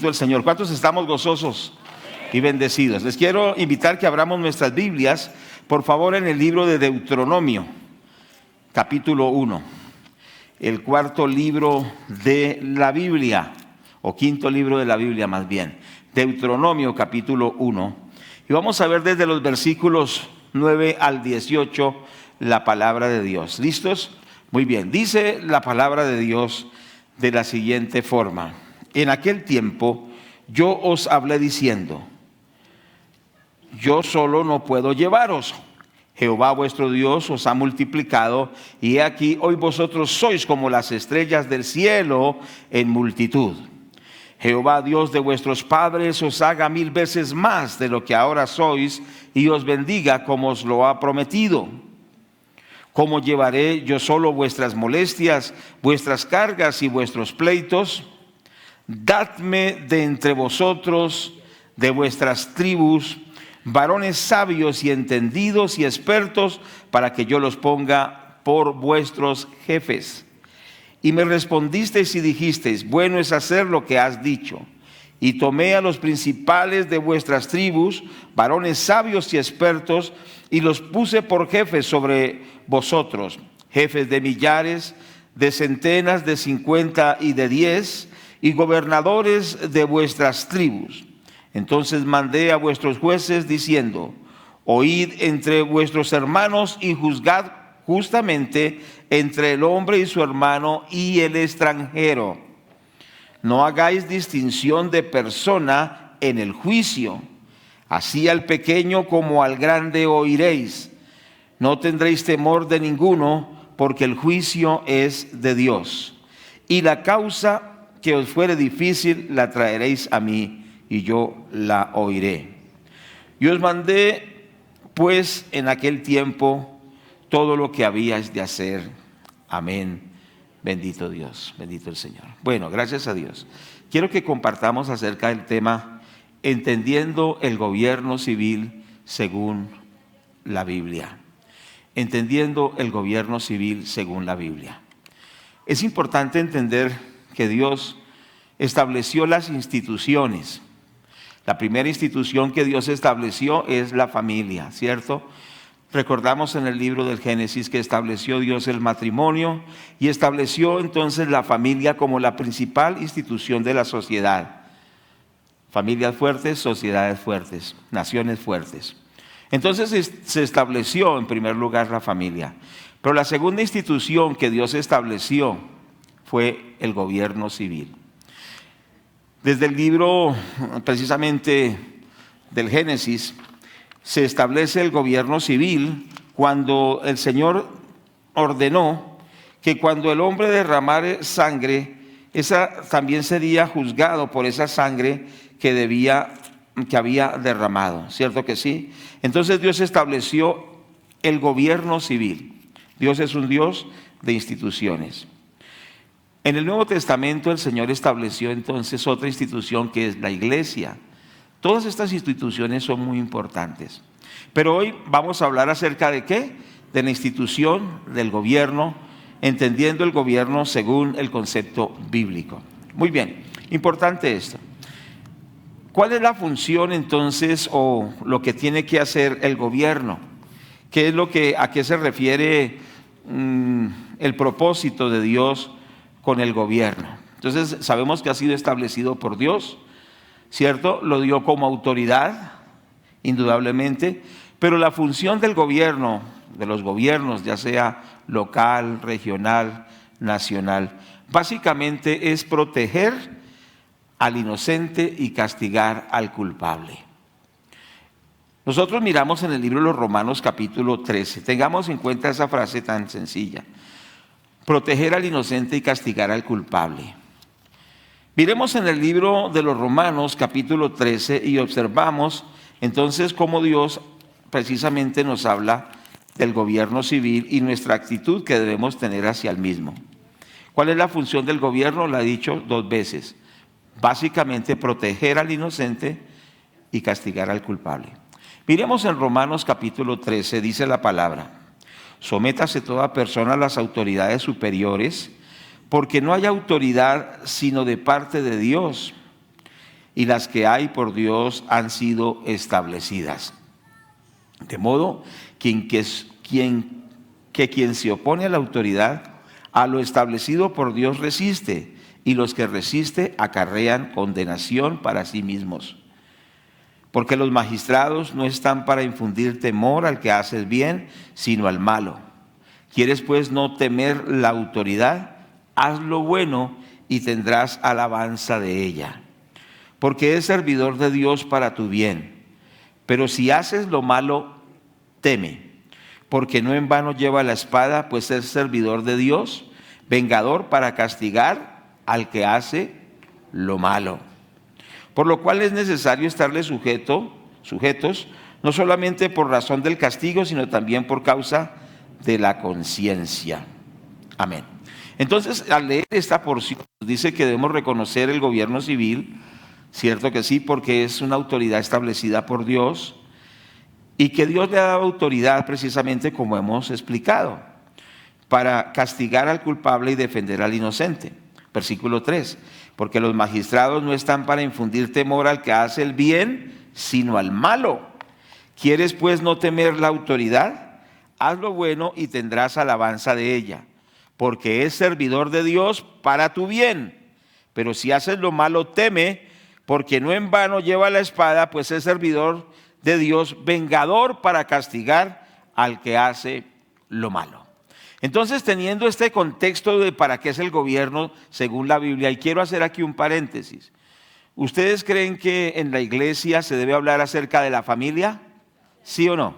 El Señor. ¿Cuántos estamos gozosos y bendecidos? Les quiero invitar que abramos nuestras Biblias, por favor, en el libro de Deuteronomio, capítulo 1, el cuarto libro de la Biblia, o quinto libro de la Biblia más bien, Deuteronomio capítulo 1, y vamos a ver desde los versículos 9 al 18 la palabra de Dios. ¿Listos? Muy bien, dice la palabra de Dios de la siguiente forma: en aquel tiempo yo os hablé diciendo: yo solo no puedo llevaros. Jehová vuestro Dios os ha multiplicado, y he aquí hoy vosotros sois como las estrellas del cielo en multitud. Jehová Dios de vuestros padres os haga 1000 veces más de lo que ahora sois, y os bendiga como os lo ha prometido. ¿Cómo llevaré yo solo vuestras molestias, vuestras cargas y vuestros pleitos? Dadme de entre vosotros, de vuestras tribus, varones sabios y entendidos y expertos, para que yo los ponga por vuestros jefes. Y me respondisteis y dijisteis: bueno es hacer lo que has dicho. Y tomé a los principales de vuestras tribus, varones sabios y expertos, y los puse por jefes sobre vosotros, jefes de millares, de centenas, de 50 y de 10, y gobernadores de vuestras tribus. Entonces mandé a vuestros jueces diciendo: oíd entre vuestros hermanos y juzgad justamente entre el hombre y su hermano y el extranjero. No hagáis distinción de persona en el juicio. Así al pequeño como al grande oiréis. No tendréis temor de ninguno, porque el juicio es de Dios. Y la causa que os fuere difícil la traeréis a mí, y yo la oiré. Yo os mandé pues en aquel tiempo todo lo que habíais de hacer. Amén. Bendito Dios, bendito el Señor. Bueno, gracias a Dios. Quiero que compartamos acerca del tema entendiendo el gobierno civil según la Biblia. Entendiendo el gobierno civil según la Biblia. Es importante entender que Dios estableció las instituciones. La primera institución que Dios estableció es la familia, ¿cierto? Recordamos en el libro del Génesis que estableció Dios el matrimonio y estableció entonces la familia como la principal institución de la sociedad. Familias fuertes, sociedades fuertes, naciones fuertes. Entonces se estableció en primer lugar la familia. Pero la segunda institución que Dios estableció fue el gobierno civil. Desde el libro precisamente del Génesis se establece el gobierno civil cuando el Señor ordenó que cuando el hombre derramare sangre, esa también sería juzgado por esa sangre que había derramado, ¿cierto que sí? Entonces Dios estableció el gobierno civil. Dios es un Dios de instituciones. En el Nuevo Testamento el Señor estableció entonces otra institución que es la iglesia. Todas estas instituciones son muy importantes. Pero hoy vamos a hablar acerca de ¿qué? De la institución del gobierno, entendiendo el gobierno según el concepto bíblico. Muy bien, importante esto. ¿Cuál es la función entonces o lo que tiene que hacer el gobierno? ¿Qué es a qué se refiere el propósito de Dios con el gobierno? Entonces sabemos que ha sido establecido por Dios, ¿cierto? Lo dio como autoridad, indudablemente, pero la función del gobierno, de los gobiernos, ya sea local, regional, nacional, básicamente es proteger al inocente y castigar al culpable. Nosotros miramos en el libro de los Romanos capítulo 13, tengamos en cuenta esa frase tan sencilla: proteger al inocente y castigar al culpable. Miremos en el libro de los Romanos capítulo 13 y observamos entonces cómo Dios precisamente nos habla del gobierno civil y nuestra actitud que debemos tener hacia el mismo. ¿Cuál es la función del gobierno? La he dicho 2 veces. Básicamente proteger al inocente y castigar al culpable. Miremos en Romanos capítulo 13, dice la palabra: sométase toda persona a las autoridades superiores, porque no hay autoridad sino de parte de Dios, y las que hay por Dios han sido establecidas. De modo que quien se opone a la autoridad, a lo establecido por Dios resiste, y los que resiste acarrean condenación para sí mismos. Porque los magistrados no están para infundir temor al que hace el bien, sino al malo. ¿Quieres pues no temer la autoridad? Haz lo bueno y tendrás alabanza de ella. Porque es servidor de Dios para tu bien. Pero si haces lo malo, teme. Porque no en vano lleva la espada, pues es servidor de Dios, vengador para castigar al que hace lo malo. Por lo cual es necesario estarle sujetos, no solamente por razón del castigo, sino también por causa de la conciencia. Amén. Entonces, al leer esta porción, dice que debemos reconocer el gobierno civil, cierto que sí, porque es una autoridad establecida por Dios, y que Dios le ha dado autoridad precisamente como hemos explicado, para castigar al culpable y defender al inocente. Versículo 3, porque los magistrados no están para infundir temor al que hace el bien, sino al malo. ¿Quieres pues no temer la autoridad? Haz lo bueno y tendrás alabanza de ella, porque es servidor de Dios para tu bien. Pero si haces lo malo, teme, porque no en vano lleva la espada, pues es servidor de Dios, vengador para castigar al que hace lo malo. Entonces, teniendo este contexto de para qué es el gobierno según la Biblia, y quiero hacer aquí un paréntesis. ¿Ustedes creen que en la iglesia se debe hablar acerca de la familia? ¿Sí o no?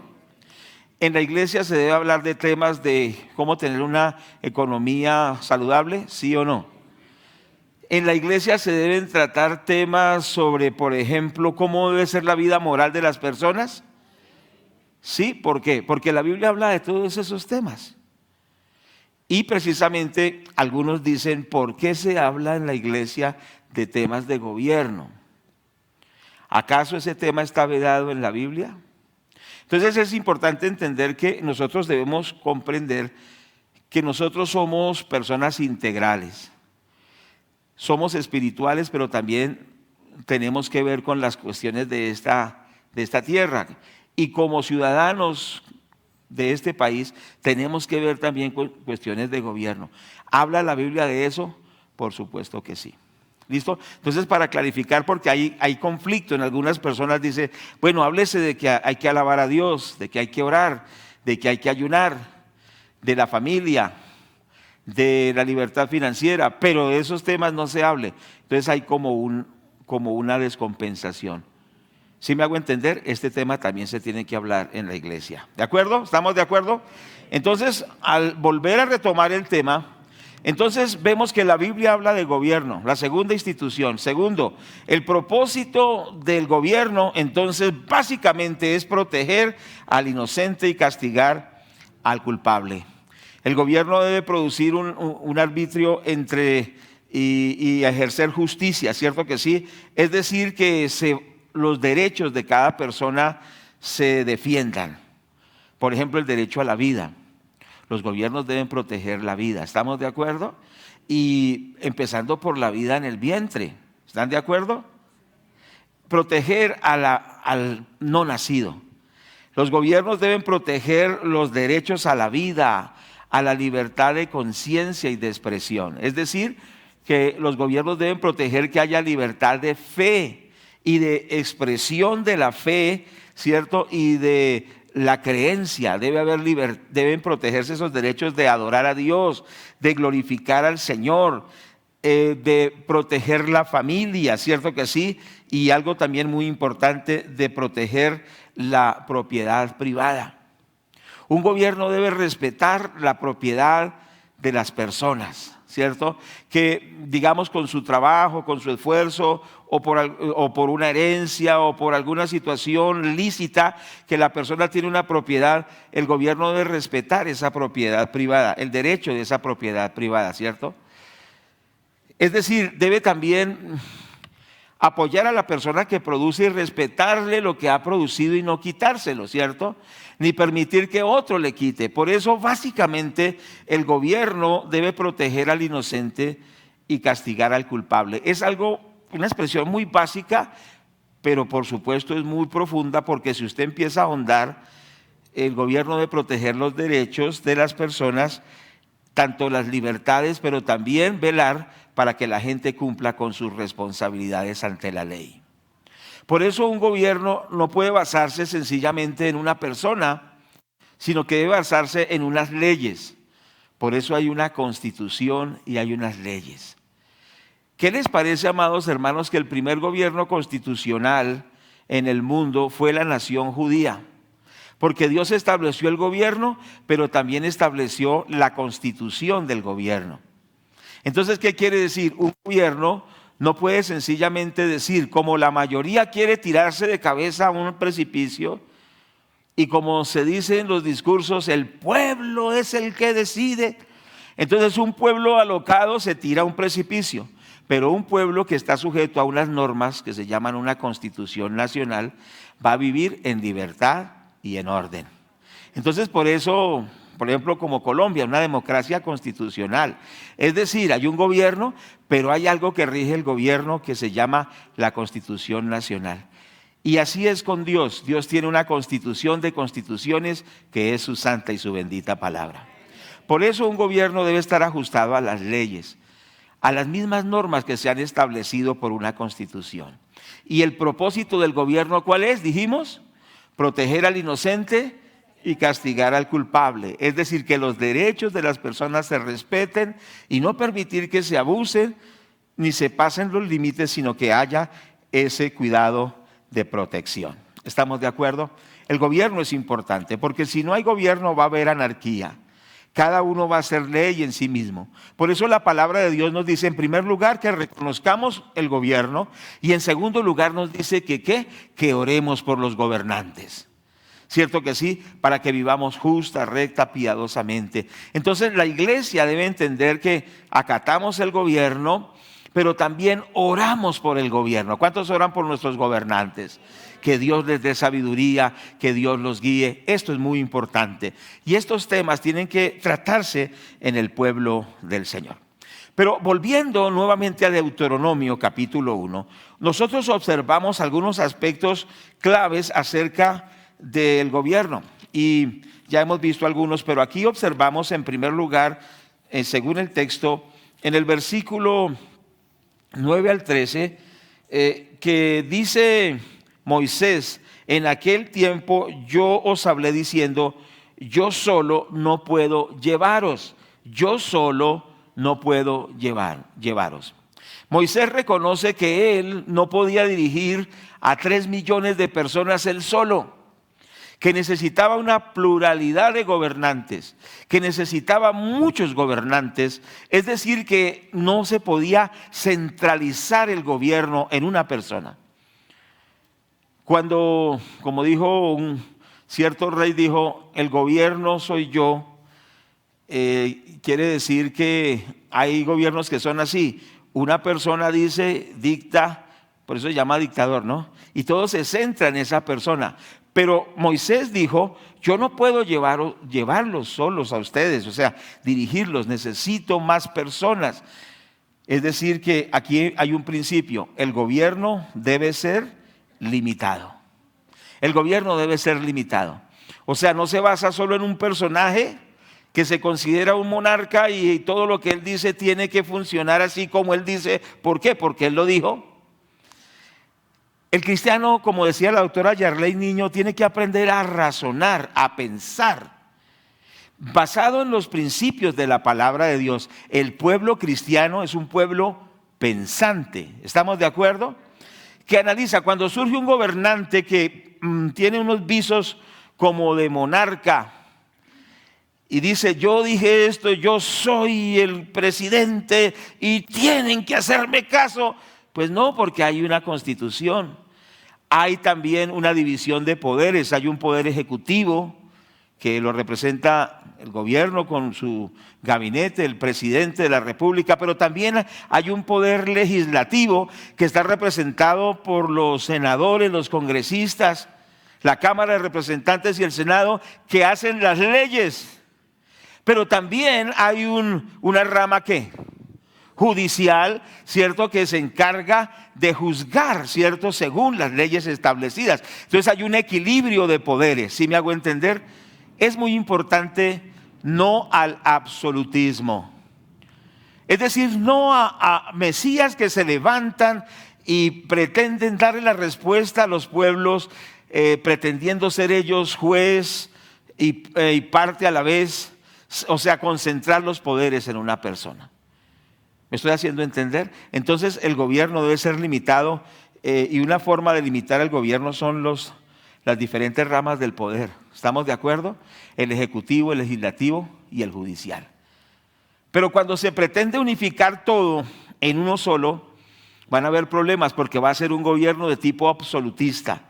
En la iglesia se debe hablar de temas de cómo tener una economía saludable, ¿sí o no? En la iglesia se deben tratar temas sobre, por ejemplo, cómo debe ser la vida moral de las personas. ¿Sí? ¿Por qué? Porque la Biblia habla de todos esos temas. Y precisamente algunos dicen, ¿por qué se habla en la iglesia de temas de gobierno? ¿Acaso ese tema está vedado en la Biblia? Entonces es importante entender que nosotros debemos comprender que nosotros somos personas integrales. Somos espirituales, pero también tenemos que ver con las cuestiones de esta tierra. Y como ciudadanos de este país, tenemos que ver también con cuestiones de gobierno. ¿Habla la Biblia de eso? Por supuesto que sí. ¿Listo? Entonces, para clarificar, porque hay conflicto en algunas personas, dice, bueno, háblese de que hay que alabar a Dios, de que hay que orar, de que hay que ayunar, de la familia, de la libertad financiera, pero de esos temas no se hable. Entonces hay como una descompensación. ¿Sí me hago entender? Este tema también se tiene que hablar en la iglesia. ¿De acuerdo? ¿Estamos de acuerdo? Entonces, al volver a retomar el tema, entonces vemos que la Biblia habla de gobierno, la segunda institución. Segundo, el propósito del gobierno, entonces, básicamente es proteger al inocente y castigar al culpable. El gobierno debe producir un arbitrio y ejercer justicia, ¿cierto que sí? Es decir, que los derechos de cada persona se defiendan. Por ejemplo, el derecho a la vida. Los gobiernos deben proteger la vida, ¿estamos de acuerdo? Y empezando por la vida en el vientre, ¿están de acuerdo? Proteger al no nacido. Los gobiernos deben proteger los derechos a la vida, a la libertad de conciencia y de expresión. Es decir, que los gobiernos deben proteger que haya libertad de fe y de expresión de la fe, ¿cierto? Y de la creencia. Deben protegerse esos derechos de adorar a Dios, de glorificar al Señor, de proteger la familia, ¿cierto que sí? Y algo también muy importante, de proteger la propiedad privada. Un gobierno debe respetar la propiedad de las personas, ¿cierto? Que digamos con su trabajo, con su esfuerzo o por una herencia o por alguna situación lícita que la persona tiene una propiedad, el gobierno debe respetar esa propiedad privada, el derecho de esa propiedad privada, ¿cierto? Es decir, debe también apoyar a la persona que produce y respetarle lo que ha producido y no quitárselo, ¿cierto? Ni permitir que otro le quite. Por eso, básicamente, el gobierno debe proteger al inocente y castigar al culpable. Es algo una expresión muy básica, pero por supuesto es muy profunda, porque si usted empieza a ahondar, el gobierno debe proteger los derechos de las personas, tanto las libertades, pero también velar para que la gente cumpla con sus responsabilidades ante la ley. Por eso un gobierno no puede basarse sencillamente en una persona, sino que debe basarse en unas leyes. Por eso hay una constitución y hay unas leyes. ¿Qué les parece, amados hermanos, que el primer gobierno constitucional en el mundo fue la nación judía? Porque Dios estableció el gobierno, pero también estableció la constitución del gobierno. Entonces, ¿qué quiere decir? Un gobierno no puede sencillamente decir, como la mayoría quiere tirarse de cabeza a un precipicio, y como se dice en los discursos, el pueblo es el que decide. Entonces un pueblo alocado se tira a un precipicio, pero un pueblo que está sujeto a unas normas que se llaman una constitución nacional va a vivir en libertad y en orden. Entonces por eso, por ejemplo, como Colombia, una democracia constitucional. Es decir, hay un gobierno, pero hay algo que rige el gobierno que se llama la Constitución Nacional. Y así es con Dios. Dios tiene una constitución de constituciones que es su santa y su bendita palabra. Por eso un gobierno debe estar ajustado a las leyes, a las mismas normas que se han establecido por una constitución. Y el propósito del gobierno, ¿cuál es? Dijimos, proteger al inocente y castigar al culpable. Es decir, que los derechos de las personas se respeten y no permitir que se abusen ni se pasen los límites, sino que haya ese cuidado de protección. ¿Estamos de acuerdo? El gobierno es importante, porque si no hay gobierno va a haber anarquía. Cada uno va a hacer ley en sí mismo. Por eso la palabra de Dios nos dice, en primer lugar, que reconozcamos el gobierno, y en segundo lugar nos dice que oremos por los gobernantes. ¿Cierto que sí? Para que vivamos justa, recta, piadosamente. Entonces la iglesia debe entender que acatamos el gobierno, pero también oramos por el gobierno. ¿Cuántos oran por nuestros gobernantes? Que Dios les dé sabiduría, que Dios los guíe. Esto es muy importante. Y estos temas tienen que tratarse en el pueblo del Señor. Pero volviendo nuevamente a Deuteronomio capítulo 1, nosotros observamos algunos aspectos claves acerca del gobierno. Y ya hemos visto algunos, pero aquí observamos en primer lugar, según el texto, en el versículo 9 al 13, que dice Moisés, en aquel tiempo yo os hablé diciendo, yo solo no puedo llevaros, yo solo no puedo llevaros. Moisés reconoce que él no podía dirigir a 3 millones de personas él solo, que necesitaba una pluralidad de gobernantes, que necesitaba muchos gobernantes, es decir, que no se podía centralizar el gobierno en una persona. Cuando, como dijo un cierto rey, dijo, el gobierno soy yo, quiere decir que hay gobiernos que son así. Una persona dice, dicta, por eso se llama dictador, ¿no? Y todo se centra en esa persona. Pero Moisés dijo, yo no puedo llevarlos solos a ustedes, o sea, dirigirlos, necesito más personas. Es decir, que aquí hay un principio, el gobierno debe ser limitado. El gobierno debe ser limitado. O sea, no se basa solo en un personaje que se considera un monarca y todo lo que él dice tiene que funcionar así como él dice. ¿Por qué? Porque él lo dijo. El cristiano, como decía la doctora Yarley Niño, tiene que aprender a razonar, a pensar, basado en los principios de la palabra de Dios. El pueblo cristiano es un pueblo pensante, ¿estamos de acuerdo? Que analiza, cuando surge un gobernante que tiene unos visos como de monarca y dice, yo dije esto, yo soy el presidente y tienen que hacerme caso. Pues no, porque hay una constitución, hay también una división de poderes, hay un poder ejecutivo que lo representa el gobierno con su gabinete, el presidente de la república, pero también hay un poder legislativo que está representado por los senadores, los congresistas, la Cámara de Representantes y el Senado, que hacen las leyes. Pero también hay una rama, ¿qué? judicial, ¿cierto?, que se encarga de juzgar, ¿cierto?, según las leyes establecidas. Entonces hay un equilibrio de poderes, ¿sí me hago entender? Es muy importante no al absolutismo. Es decir, no a mesías que se levantan y pretenden darle la respuesta a los pueblos, pretendiendo ser ellos juez y parte a la vez, o sea, concentrar los poderes en una persona. ¿Me estoy haciendo entender? Entonces el gobierno debe ser limitado, y una forma de limitar el gobierno son las diferentes ramas del poder. ¿Estamos de acuerdo? El ejecutivo, el legislativo y el judicial. Pero cuando se pretende unificar todo en uno solo, van a haber problemas, porque va a ser un gobierno de tipo absolutista.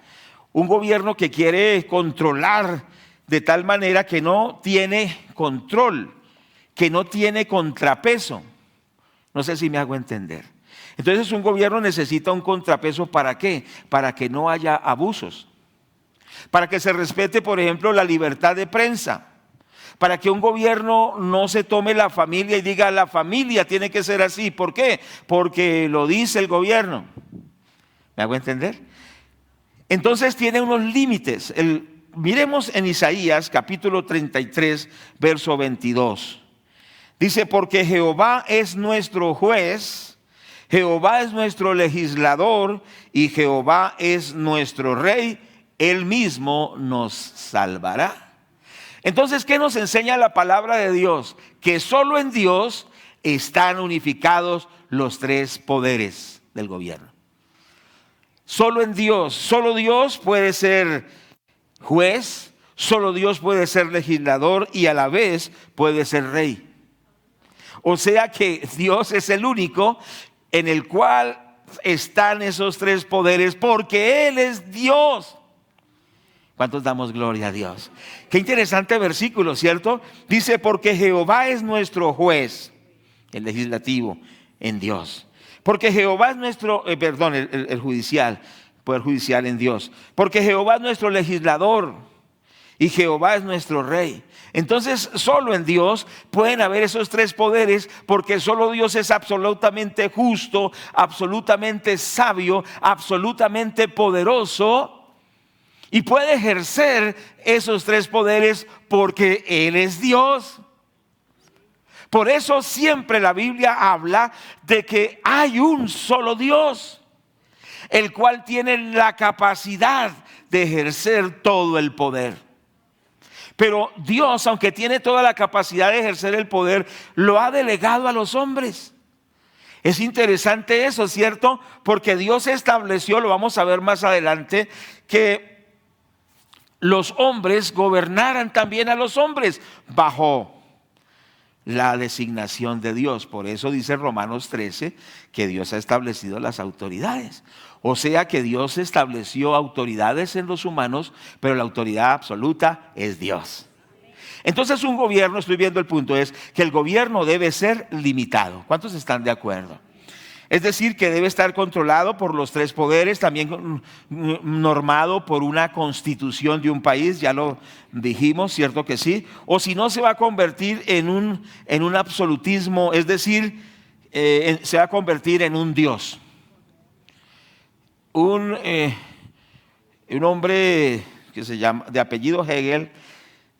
Un gobierno que quiere controlar de tal manera que no tiene control, que no tiene contrapeso. No sé si me hago entender. Entonces un gobierno necesita un contrapeso, ¿para qué? Para que no haya abusos. Para que se respete, por ejemplo, la libertad de prensa. Para que un gobierno no se tome la familia y diga la familia tiene que ser así. ¿Por qué? Porque lo dice el gobierno. ¿Me hago entender? Entonces tiene unos límites. Miremos en Isaías capítulo 33, verso 22. Dice, porque Jehová es nuestro juez, Jehová es nuestro legislador y Jehová es nuestro rey, él mismo nos salvará. Entonces, ¿qué nos enseña la palabra de Dios? Que solo en Dios están unificados los tres poderes del gobierno. Solo en Dios, solo Dios puede ser juez, solo Dios puede ser legislador y a la vez puede ser rey. O sea que Dios es el único en el cual están esos tres poderes, porque Él es Dios. ¿Cuántos damos gloria a Dios? Qué interesante versículo, ¿cierto? Dice, porque Jehová es nuestro juez, el legislativo, en Dios. Porque Jehová es nuestro, el judicial, poder judicial en Dios. Porque Jehová es nuestro legislador y Jehová es nuestro rey. Entonces, solo en Dios pueden haber esos tres poderes, porque solo Dios es absolutamente justo, absolutamente sabio, absolutamente poderoso. Y puede ejercer esos tres poderes porque Él es Dios. Por eso siempre la Biblia habla de que hay un solo Dios, el cual tiene la capacidad de ejercer todo el poder. Pero Dios, aunque tiene toda la capacidad de ejercer el poder, lo ha delegado a los hombres. Es interesante eso, ¿cierto? Porque Dios estableció, lo vamos a ver más adelante, que los hombres gobernaran también a los hombres bajo la designación de Dios. Por eso dice Romanos 13 que Dios ha establecido las autoridades. O sea que Dios estableció autoridades en los humanos, pero la autoridad absoluta es Dios. Entonces un gobierno, estoy viendo el punto, es que el gobierno debe ser limitado. ¿Cuántos están de acuerdo? Es decir, que debe estar controlado por los tres poderes, también normado por una constitución de un país, ya lo dijimos, ¿cierto que sí? O si no, se va a convertir en un absolutismo, es decir, se va a convertir en un Dios. Un hombre que se llama, de apellido Hegel,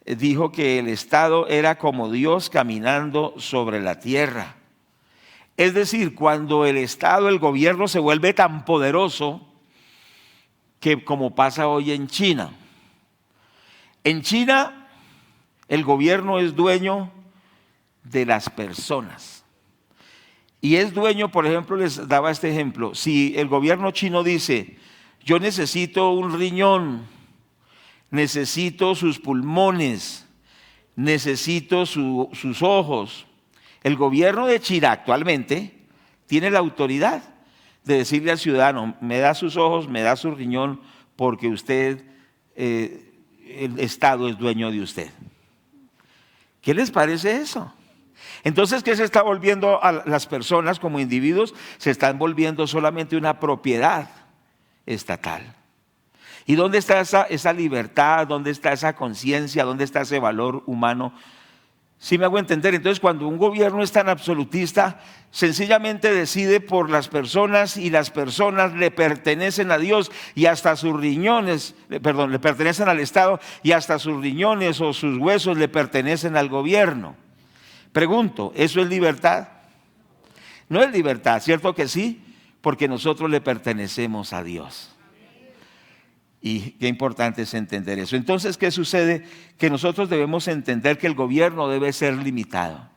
dijo que el Estado era como Dios caminando sobre la tierra. Es decir, cuando el Estado, el gobierno se vuelve tan poderoso que como pasa hoy en China. En China el gobierno es dueño de las personas. Y es dueño, por ejemplo, les daba este ejemplo, si el gobierno chino dice, yo necesito un riñón, necesito sus pulmones, necesito sus ojos. El gobierno de China actualmente tiene la autoridad de decirle al ciudadano, me da sus ojos, me da su riñón, porque usted, el Estado es dueño de usted. ¿Qué les parece eso? Entonces, ¿qué se está volviendo a las personas como individuos? Se están volviendo solamente una propiedad estatal. ¿Y dónde está esa libertad? ¿Dónde está esa conciencia? ¿Dónde está ese valor humano? ¿Sí me hago entender? Entonces, cuando un gobierno es tan absolutista, sencillamente decide por las personas y las personas le pertenecen a Dios y hasta sus riñones, le pertenecen al Estado y hasta sus riñones o sus huesos le pertenecen al gobierno. Pregunto, ¿eso es libertad? No es libertad, ¿cierto que sí? Porque nosotros le pertenecemos a Dios. Y qué importante es entender eso. Entonces, ¿qué sucede? Que nosotros debemos entender que el gobierno debe ser limitado.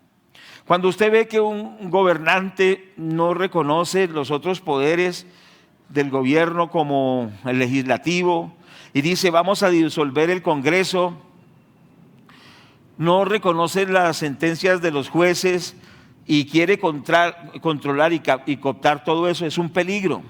Cuando usted ve que un gobernante no reconoce los otros poderes del gobierno como el legislativo y dice vamos a disolver el Congreso, no reconoce las sentencias de los jueces y quiere controlar y cooptar todo eso, es un peligro.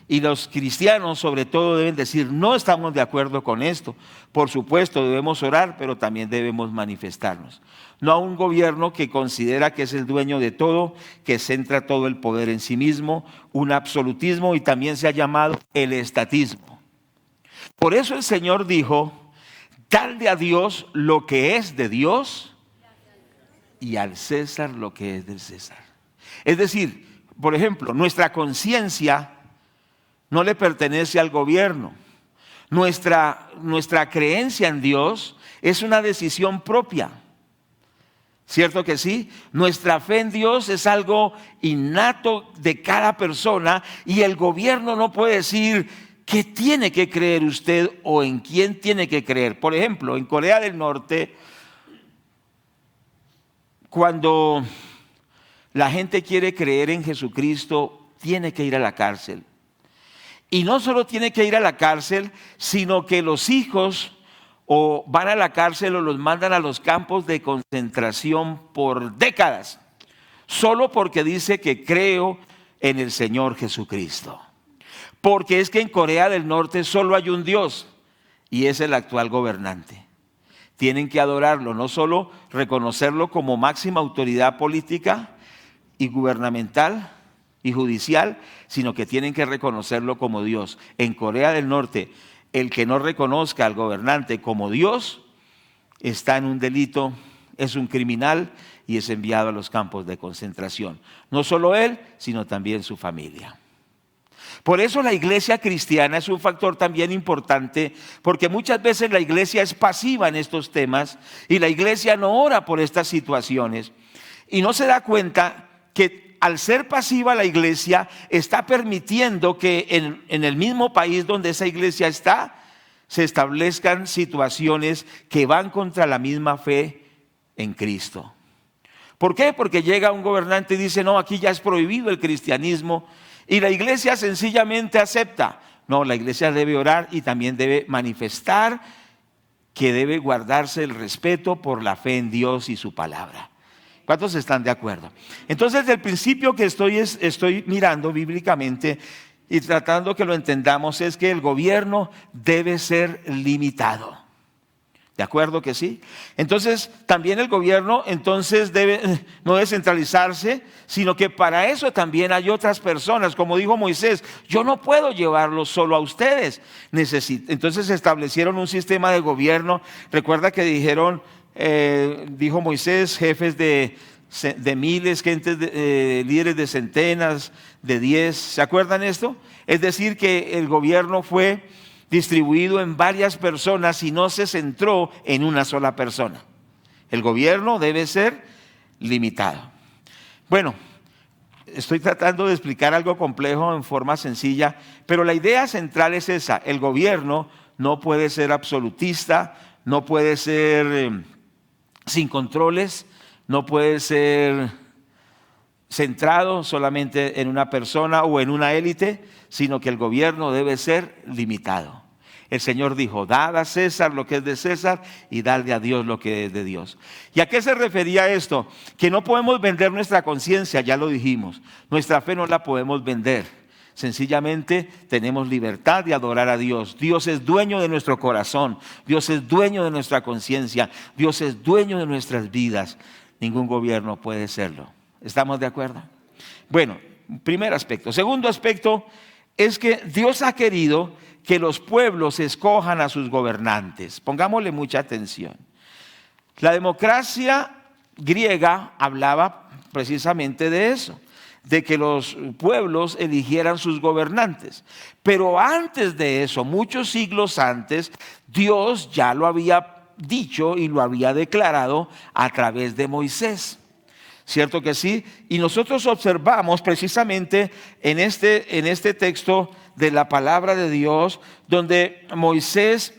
Y los cristianos sobre todo deben decir, no estamos de acuerdo con esto. Por supuesto debemos orar, pero también debemos manifestarnos. No a un gobierno que considera que es el dueño de todo, que centra todo el poder en sí mismo, un absolutismo, y también se ha llamado el estatismo. Por eso el Señor dijo, dadle a Dios lo que es de Dios y al César lo que es del César. Es decir, por ejemplo, nuestra conciencia no le pertenece al gobierno. Nuestra creencia en Dios es una decisión propia. ¿Cierto que sí? Nuestra fe en Dios es algo innato de cada persona y el gobierno no puede decir qué tiene que creer usted o en quién tiene que creer. Por ejemplo, en Corea del Norte, cuando la gente quiere creer en Jesucristo, tiene que ir a la cárcel. Y no solo tiene que ir a la cárcel, sino que los hijos o van a la cárcel o los mandan a los campos de concentración por décadas, solo porque dice que creo en el Señor Jesucristo. Porque es que en Corea del Norte solo hay un Dios y es el actual gobernante. Tienen que adorarlo, no solo reconocerlo como máxima autoridad política y gubernamental y judicial, sino que tienen que reconocerlo como Dios. En Corea del Norte, el que no reconozca al gobernante como Dios está en un delito, es un criminal y es enviado a los campos de concentración. No solo él, sino también su familia. Por eso la iglesia cristiana es un factor también importante, porque muchas veces la iglesia es pasiva en estos temas y la iglesia no ora por estas situaciones y no se da cuenta que al ser pasiva la iglesia está permitiendo que en el mismo país donde esa iglesia está se establezcan situaciones que van contra la misma fe en Cristo. ¿Por qué? Porque llega un gobernante y dice, no, aquí ya es prohibido el cristianismo y la iglesia sencillamente acepta. No, la iglesia debe orar y también debe manifestar que debe guardarse el respeto por la fe en Dios y su palabra. ¿Cuántos están de acuerdo? Entonces, el principio que estoy mirando bíblicamente y tratando que lo entendamos es que el gobierno debe ser limitado. ¿De acuerdo que sí? Entonces, también el gobierno debe no descentralizarse, sino que para eso también hay otras personas. Como dijo Moisés, yo no puedo llevarlos solo a ustedes. Entonces establecieron un sistema de gobierno. Recuerda que dijo Moisés, jefes de miles, líderes de centenas, de 10. ¿Se acuerdan esto? Es decir, que el gobierno fue distribuido en varias personas y no se centró en una sola persona. El gobierno debe ser limitado. Bueno, estoy tratando de explicar algo complejo en forma sencilla, pero la idea central es esa. El gobierno no puede ser absolutista, no puede ser sin controles, no puede ser centrado solamente en una persona o en una élite, sino que el gobierno debe ser limitado. El Señor dijo, dad a César lo que es de César y dadle a Dios lo que es de Dios. ¿Y a qué se refería esto? Que no podemos vender nuestra conciencia, ya lo dijimos. Nuestra fe no la podemos vender. Sencillamente tenemos libertad de adorar a Dios. Dios es dueño de nuestro corazón. Dios es dueño de nuestra conciencia. Dios es dueño de nuestras vidas. Ningún gobierno puede serlo. ¿Estamos de acuerdo? Bueno, primer aspecto. Segundo aspecto es que Dios ha querido que los pueblos escojan a sus gobernantes. Pongámosle mucha atención. La democracia griega hablaba precisamente de eso, de que los pueblos eligieran sus gobernantes. Pero antes de eso, muchos siglos antes, Dios ya lo había dicho y lo había declarado a través de Moisés. ¿Cierto que sí? Y nosotros observamos precisamente en este texto de la palabra de Dios, donde Moisés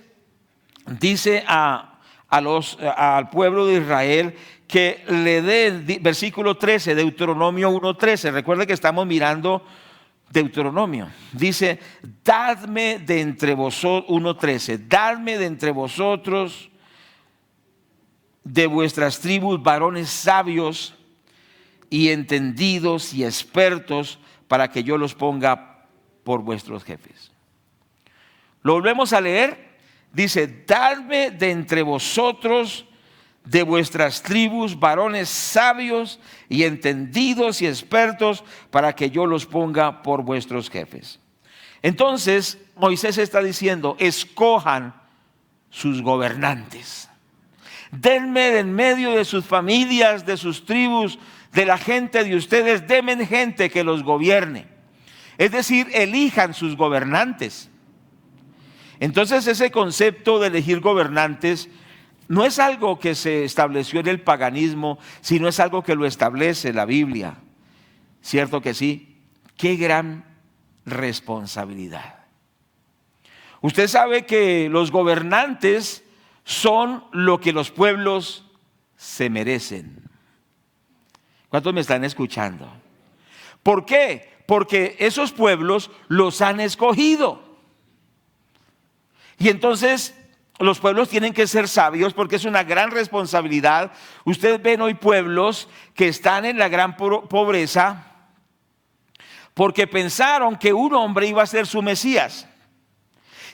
dice al pueblo de Israel que le dé, versículo 13, Deuteronomio 1:13. Recuerden que estamos mirando Deuteronomio. Dice, dadme de entre vosotros, 1:13, dadme de entre vosotros, de vuestras tribus, varones sabios y entendidos y expertos, para que yo los ponga por vuestros jefes. Lo volvemos a leer. Dice, dadme de entre vosotros, de vuestras tribus, varones sabios y entendidos y expertos, para que yo los ponga por vuestros jefes. Entonces Moisés está diciendo, escojan sus gobernantes. Denme de en medio de sus familias, de sus tribus, de la gente de ustedes, denme gente que los gobierne. Es decir, elijan sus gobernantes. Entonces ese concepto de elegir gobernantes no es algo que se estableció en el paganismo, sino es algo que lo establece la Biblia. ¿Cierto que sí? Qué gran responsabilidad. Usted sabe que los gobernantes son lo que los pueblos se merecen. ¿Cuántos me están escuchando? ¿Por qué? Porque esos pueblos los han escogido. Y entonces los pueblos tienen que ser sabios, porque es una gran responsabilidad. Ustedes ven hoy pueblos que están en la gran pobreza porque pensaron que un hombre iba a ser su Mesías,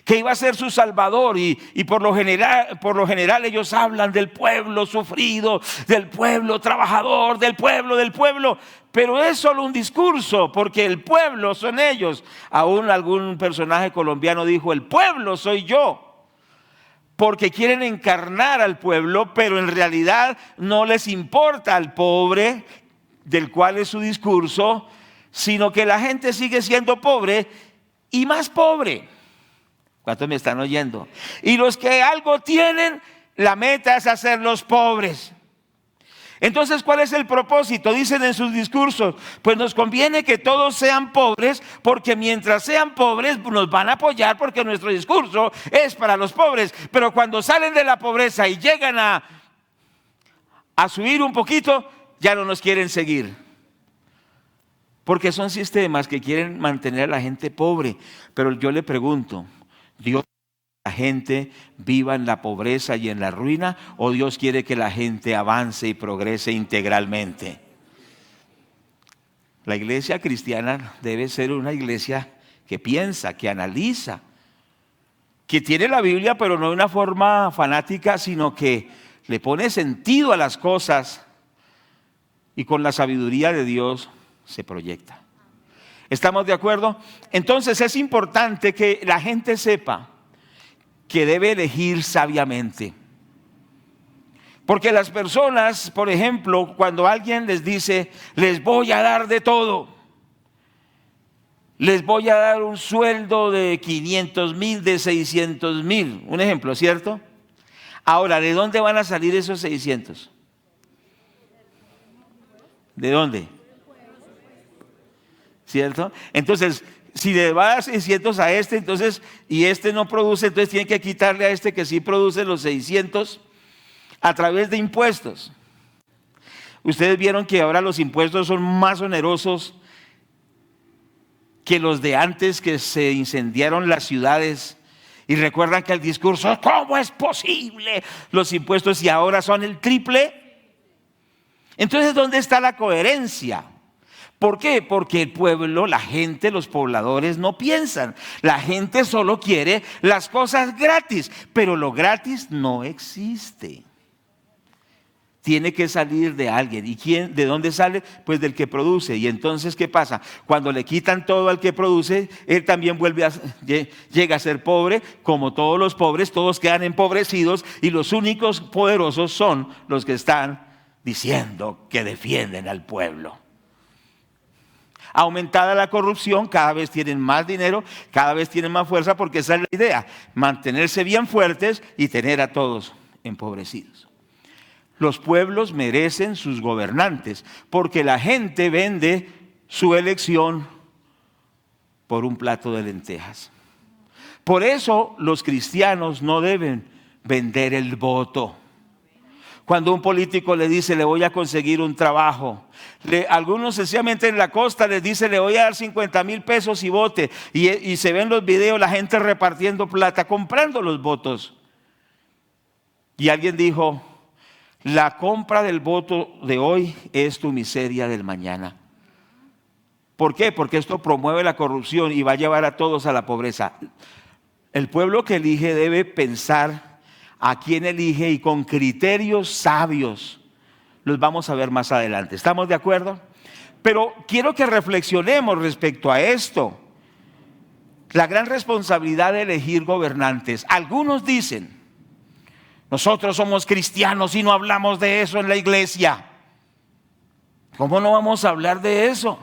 que iba a ser su Salvador, y por lo general ellos hablan del pueblo sufrido, del pueblo trabajador, del pueblo, pero es solo un discurso, porque el pueblo son ellos. Aún algún personaje colombiano dijo, el pueblo soy yo, porque quieren encarnar al pueblo, pero en realidad no les importa al pobre, del cual es su discurso, sino que la gente sigue siendo pobre y más pobre. ¿Cuántos me están oyendo? Y los que algo tienen, la meta es hacerlos pobres. Entonces, ¿cuál es el propósito? Dicen en sus discursos, pues nos conviene que todos sean pobres, porque mientras sean pobres nos van a apoyar, porque nuestro discurso es para los pobres. Pero cuando salen de la pobreza y llegan a subir un poquito, ya no nos quieren seguir. Porque son sistemas que quieren mantener a la gente pobre. Pero yo le pregunto, ¿Dios quiere que la gente viva en la pobreza y en la ruina, o Dios quiere que la gente avance y progrese integralmente? La iglesia cristiana debe ser una iglesia que piensa, que analiza, que tiene la Biblia, pero no de una forma fanática, sino que le pone sentido a las cosas y con la sabiduría de Dios se proyecta. ¿Estamos de acuerdo? Entonces es importante que la gente sepa que debe elegir sabiamente. Porque las personas, por ejemplo, cuando alguien les dice, les voy a dar de todo, les voy a dar un sueldo de 500,000, de 600,000, un ejemplo, ¿cierto? Ahora, ¿de dónde van a salir esos 600? ¿De dónde? ¿Cierto? Entonces, si le va a dar 600 a este, entonces, y este no produce, entonces tiene que quitarle a este que sí produce los 600 a través de impuestos. Ustedes vieron que ahora los impuestos son más onerosos que los de antes, que se incendiaron las ciudades. Y recuerdan que el discurso, ¿cómo es posible los impuestos y ahora son el triple? Entonces, ¿dónde está la coherencia? ¿Por qué? Porque el pueblo, la gente, los pobladores no piensan. La gente solo quiere las cosas gratis, pero lo gratis no existe. tiene que salir de alguien. ¿Y quién? ¿De dónde sale? Pues del que produce. Y entonces, ¿qué pasa? Cuando le quitan todo al que produce, él también llega a ser pobre. Como todos los pobres, todos quedan empobrecidos, y los únicos poderosos son los que están diciendo que defienden al pueblo. Aumentada la corrupción, cada vez tienen más dinero, cada vez tienen más fuerza, porque esa es la idea: mantenerse bien fuertes y tener a todos empobrecidos. Los pueblos merecen sus gobernantes, porque la gente vende su elección por un plato de lentejas. Por eso los cristianos no deben vender el voto. Cuando un político le dice: le voy a conseguir un trabajo, algunos sencillamente en la costa les dice: le voy a dar 50,000 pesos y vote, y se ven los videos, la gente repartiendo plata, comprando los votos. Y alguien dijo: la compra del voto de hoy es tu miseria del mañana. ¿Por qué? Porque esto promueve la corrupción y va a llevar a todos a la pobreza. El pueblo que elige debe pensar a quién elige, y con criterios sabios. Los vamos a ver más adelante. ¿Estamos de acuerdo? Pero quiero que reflexionemos respecto a esto. La gran responsabilidad de elegir gobernantes. Algunos dicen: nosotros somos cristianos y no hablamos de eso en la iglesia. ¿Cómo no vamos a hablar de eso?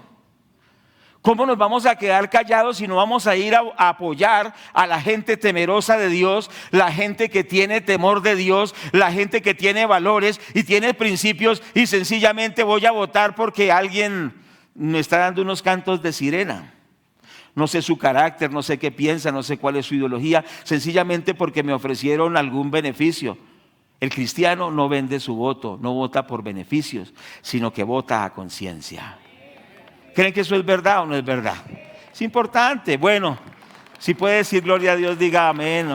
¿Cómo nos vamos a quedar callados y no vamos a ir a apoyar a la gente temerosa de Dios, la gente que tiene temor de Dios, la gente que tiene valores y tiene principios, y sencillamente voy a votar porque alguien me está dando unos cantos de sirena? No sé su carácter, no sé qué piensa, no sé cuál es su ideología, sencillamente porque me ofrecieron algún beneficio. El cristiano no vende su voto, no vota por beneficios, sino que vota a conciencia. ¿Creen que eso es verdad o no es verdad? Es importante. Bueno, si puede decir gloria a Dios, diga amén.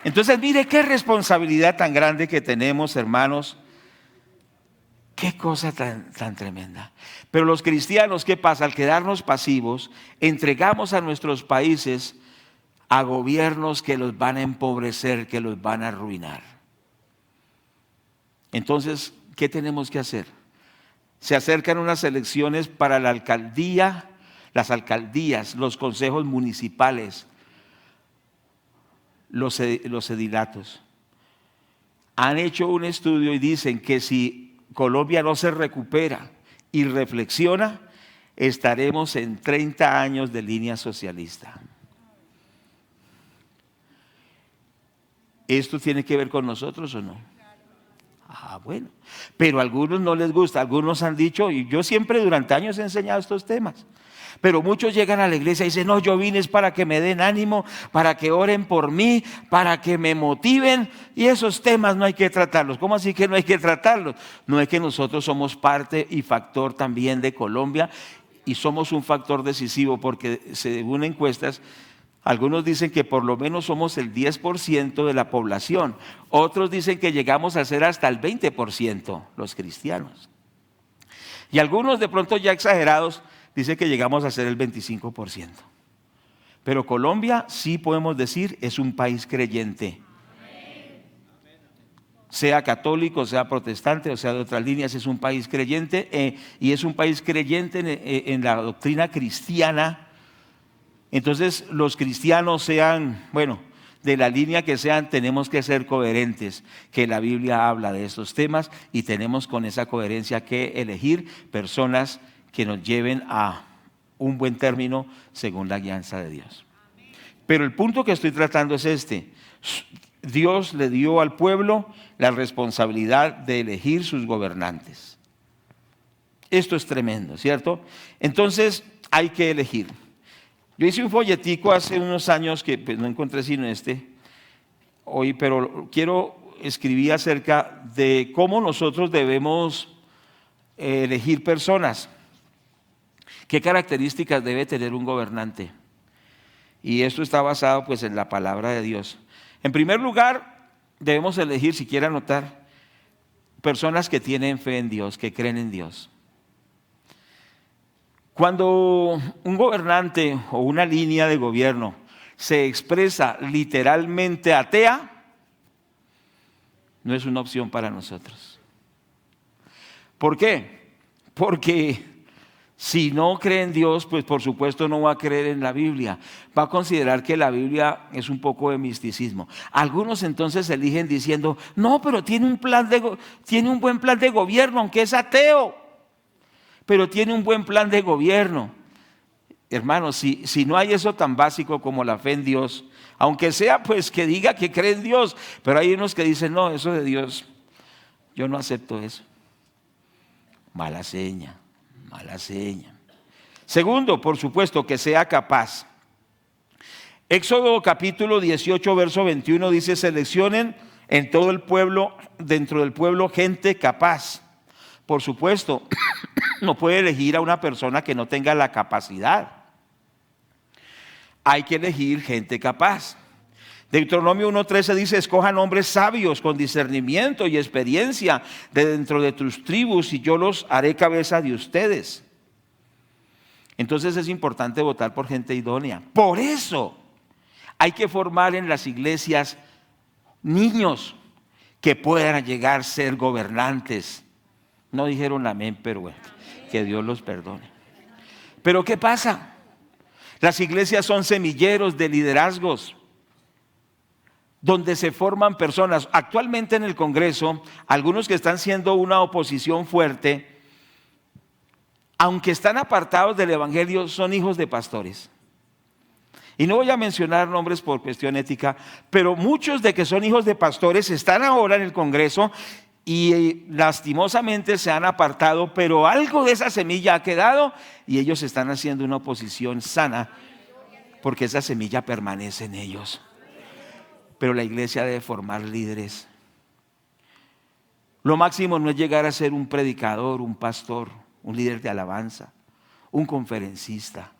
Entonces, mire qué responsabilidad tan grande que tenemos, hermanos. Qué cosa tan tremenda. Pero los cristianos, ¿qué pasa? Al quedarnos pasivos, entregamos a nuestros países a gobiernos que los van a empobrecer, que los van a arruinar. Entonces, ¿qué tenemos que hacer? Se acercan unas elecciones para la alcaldía, las alcaldías, los consejos municipales, los edilatos. Han hecho un estudio y dicen que si Colombia no se recupera y reflexiona, estaremos en 30 años de línea socialista. ¿Esto tiene que ver con nosotros o no? Bueno, pero a algunos no les gusta. Algunos han dicho, y yo siempre durante años he enseñado estos temas, pero muchos llegan a la iglesia y dicen: no, yo vine es para que me den ánimo, para que oren por mí, para que me motiven, y esos temas no hay que tratarlos. ¿Cómo así que no hay que tratarlos? No es que nosotros somos parte y factor también de Colombia, y somos un factor decisivo, porque según encuestas, algunos dicen que por lo menos somos el 10% de la población. Otros dicen que llegamos a ser hasta el 20% los cristianos. Y algunos, de pronto ya exagerados, dicen que llegamos a ser el 25%. Pero Colombia, sí podemos decir, es un país creyente. Sea católico, sea protestante o sea de otras líneas, es un país creyente, y es un país creyente en la doctrina cristiana. Entonces, los cristianos, sean, de la línea que sean, tenemos que ser coherentes, que la Biblia habla de estos temas, y tenemos con esa coherencia que elegir personas que nos lleven a un buen término según la guianza de Dios. Pero el punto que estoy tratando es este: Dios le dio al pueblo la responsabilidad de elegir sus gobernantes. Esto es tremendo, ¿cierto? Entonces, hay que elegir. Yo hice un folletico hace unos años que no encontré sino hoy, pero escribir acerca de cómo nosotros debemos elegir personas. ¿Qué características debe tener un gobernante? Y esto está basado pues en la palabra de Dios. En primer lugar, debemos elegir, si quiere anotar, personas que tienen fe en Dios, que creen en Dios. Cuando un gobernante o una línea de gobierno se expresa literalmente atea, no es una opción para nosotros. ¿Por qué? Porque si no cree en Dios, pues por supuesto no va a creer en la Biblia. Va a considerar que la Biblia es un poco de misticismo. Algunos entonces eligen diciendo, no, pero tiene un buen plan de gobierno, aunque es ateo. Pero tiene un buen plan de gobierno. Hermanos, si no hay eso tan básico como la fe en Dios, aunque sea pues que diga que cree en Dios, pero hay unos que dicen, no, eso de Dios, yo no acepto eso. Mala seña, mala seña. Segundo, por supuesto, que sea capaz. Éxodo capítulo 18, verso 21 dice, seleccionen en todo el pueblo, dentro del pueblo, gente capaz. Por supuesto, no puede elegir a una persona que no tenga la capacidad. Hay que elegir gente capaz. Deuteronomio 1:13 dice, escojan hombres sabios con discernimiento y experiencia de dentro de tus tribus y yo los haré cabeza de ustedes. Entonces es importante votar por gente idónea. Por eso hay que formar en las iglesias niños que puedan llegar a ser gobernantes. No dijeron amén, pero bueno, que Dios los perdone. Pero ¿qué pasa? Las iglesias son semilleros de liderazgos donde se forman personas. Actualmente en el Congreso, algunos que están siendo una oposición fuerte, aunque están apartados del Evangelio, son hijos de pastores. Y no voy a mencionar nombres por cuestión ética, pero muchos de que son hijos de pastores están ahora en el Congreso y lastimosamente se han apartado, pero algo de esa semilla ha quedado y ellos están haciendo una oposición sana porque esa semilla permanece en ellos. Pero la iglesia debe formar líderes. Lo máximo no es llegar a ser un predicador, un pastor, un líder de alabanza, un conferencista.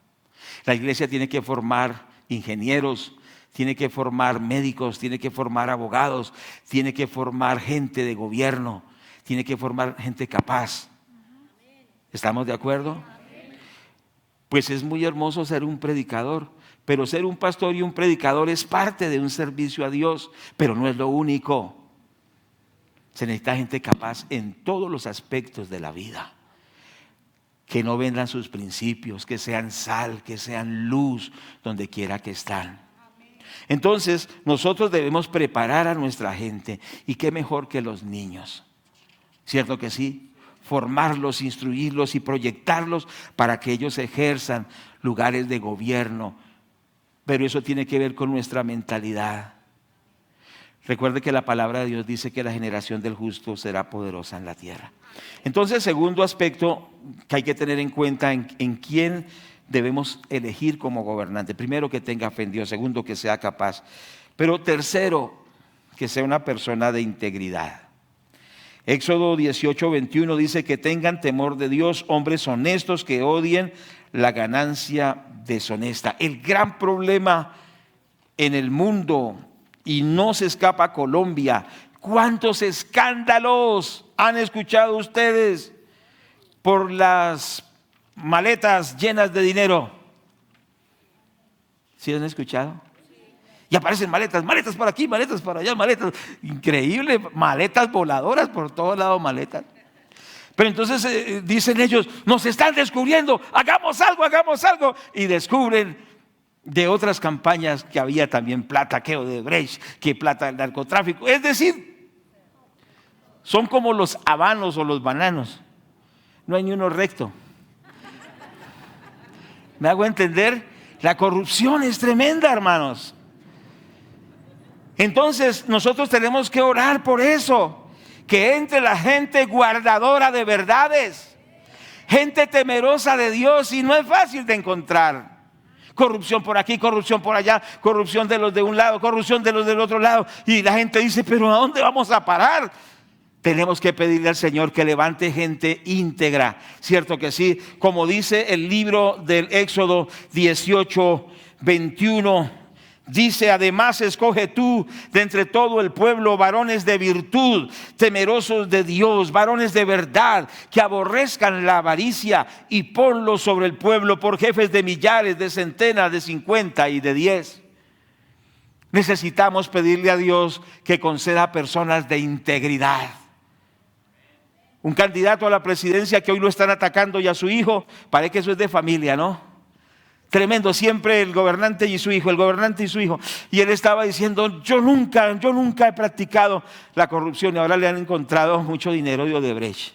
La iglesia tiene que formar ingenieros, tiene que formar médicos, tiene que formar abogados, tiene que formar gente de gobierno, tiene que formar gente capaz. ¿Estamos de acuerdo? Pues es muy hermoso ser un predicador, pero ser un pastor y un predicador es parte de un servicio a Dios, pero no es lo único. Se necesita gente capaz en todos los aspectos de la vida. Que no vendan sus principios, que sean sal, que sean luz, donde quiera que están. Entonces, nosotros debemos preparar a nuestra gente. ¿Y qué mejor que los niños? ¿Cierto que sí? Formarlos, instruirlos y proyectarlos para que ellos ejerzan lugares de gobierno. Pero eso tiene que ver con nuestra mentalidad. Recuerde que la palabra de Dios dice que la generación del justo será poderosa en la tierra. Entonces, segundo aspecto que hay que tener en cuenta en quién debemos elegir como gobernante. Primero, que tenga fe en Dios. Segundo, que sea capaz. Pero tercero, que sea una persona de integridad. Éxodo 18:21 dice que tengan temor de Dios, hombres honestos que odien la ganancia deshonesta. El gran problema en el mundo, y no se escapa a Colombia, ¿cuántos escándalos han escuchado ustedes por las maletas llenas de dinero? ¿Sí han escuchado? Y aparecen maletas por aquí, maletas por allá, maletas. Increíble, maletas voladoras por todos lados, maletas. Pero entonces dicen ellos, nos están descubriendo, hagamos algo. Y descubren de otras campañas que había también plata, que Odebrecht, que plata del narcotráfico. Es decir, son como los habanos o los bananos. No hay ni uno recto. ¿Me hago entender? La corrupción es tremenda, hermanos. Entonces nosotros tenemos que orar por eso, que entre la gente guardadora de verdades, gente temerosa de Dios, y no es fácil de encontrar. Corrupción por aquí, corrupción por allá, corrupción de los de un lado, corrupción de los del otro lado, y la gente dice, pero ¿a dónde vamos a parar? Tenemos que pedirle al Señor que levante gente íntegra, ¿cierto que sí? Como dice el libro del Éxodo 18:21, dice, además escoge tú de entre todo el pueblo varones de virtud, temerosos de Dios, varones de verdad, que aborrezcan la avaricia, y ponlos sobre el pueblo por jefes de millares, de centenas, de 50 y de 10. Necesitamos pedirle a Dios que conceda personas de integridad. Un candidato a la presidencia que hoy lo están atacando y a su hijo, parece que eso es de familia, ¿no? Tremendo, siempre el gobernante y su hijo, el gobernante y su hijo. Y él estaba diciendo, yo nunca he practicado la corrupción, y ahora le han encontrado mucho dinero de Odebrecht.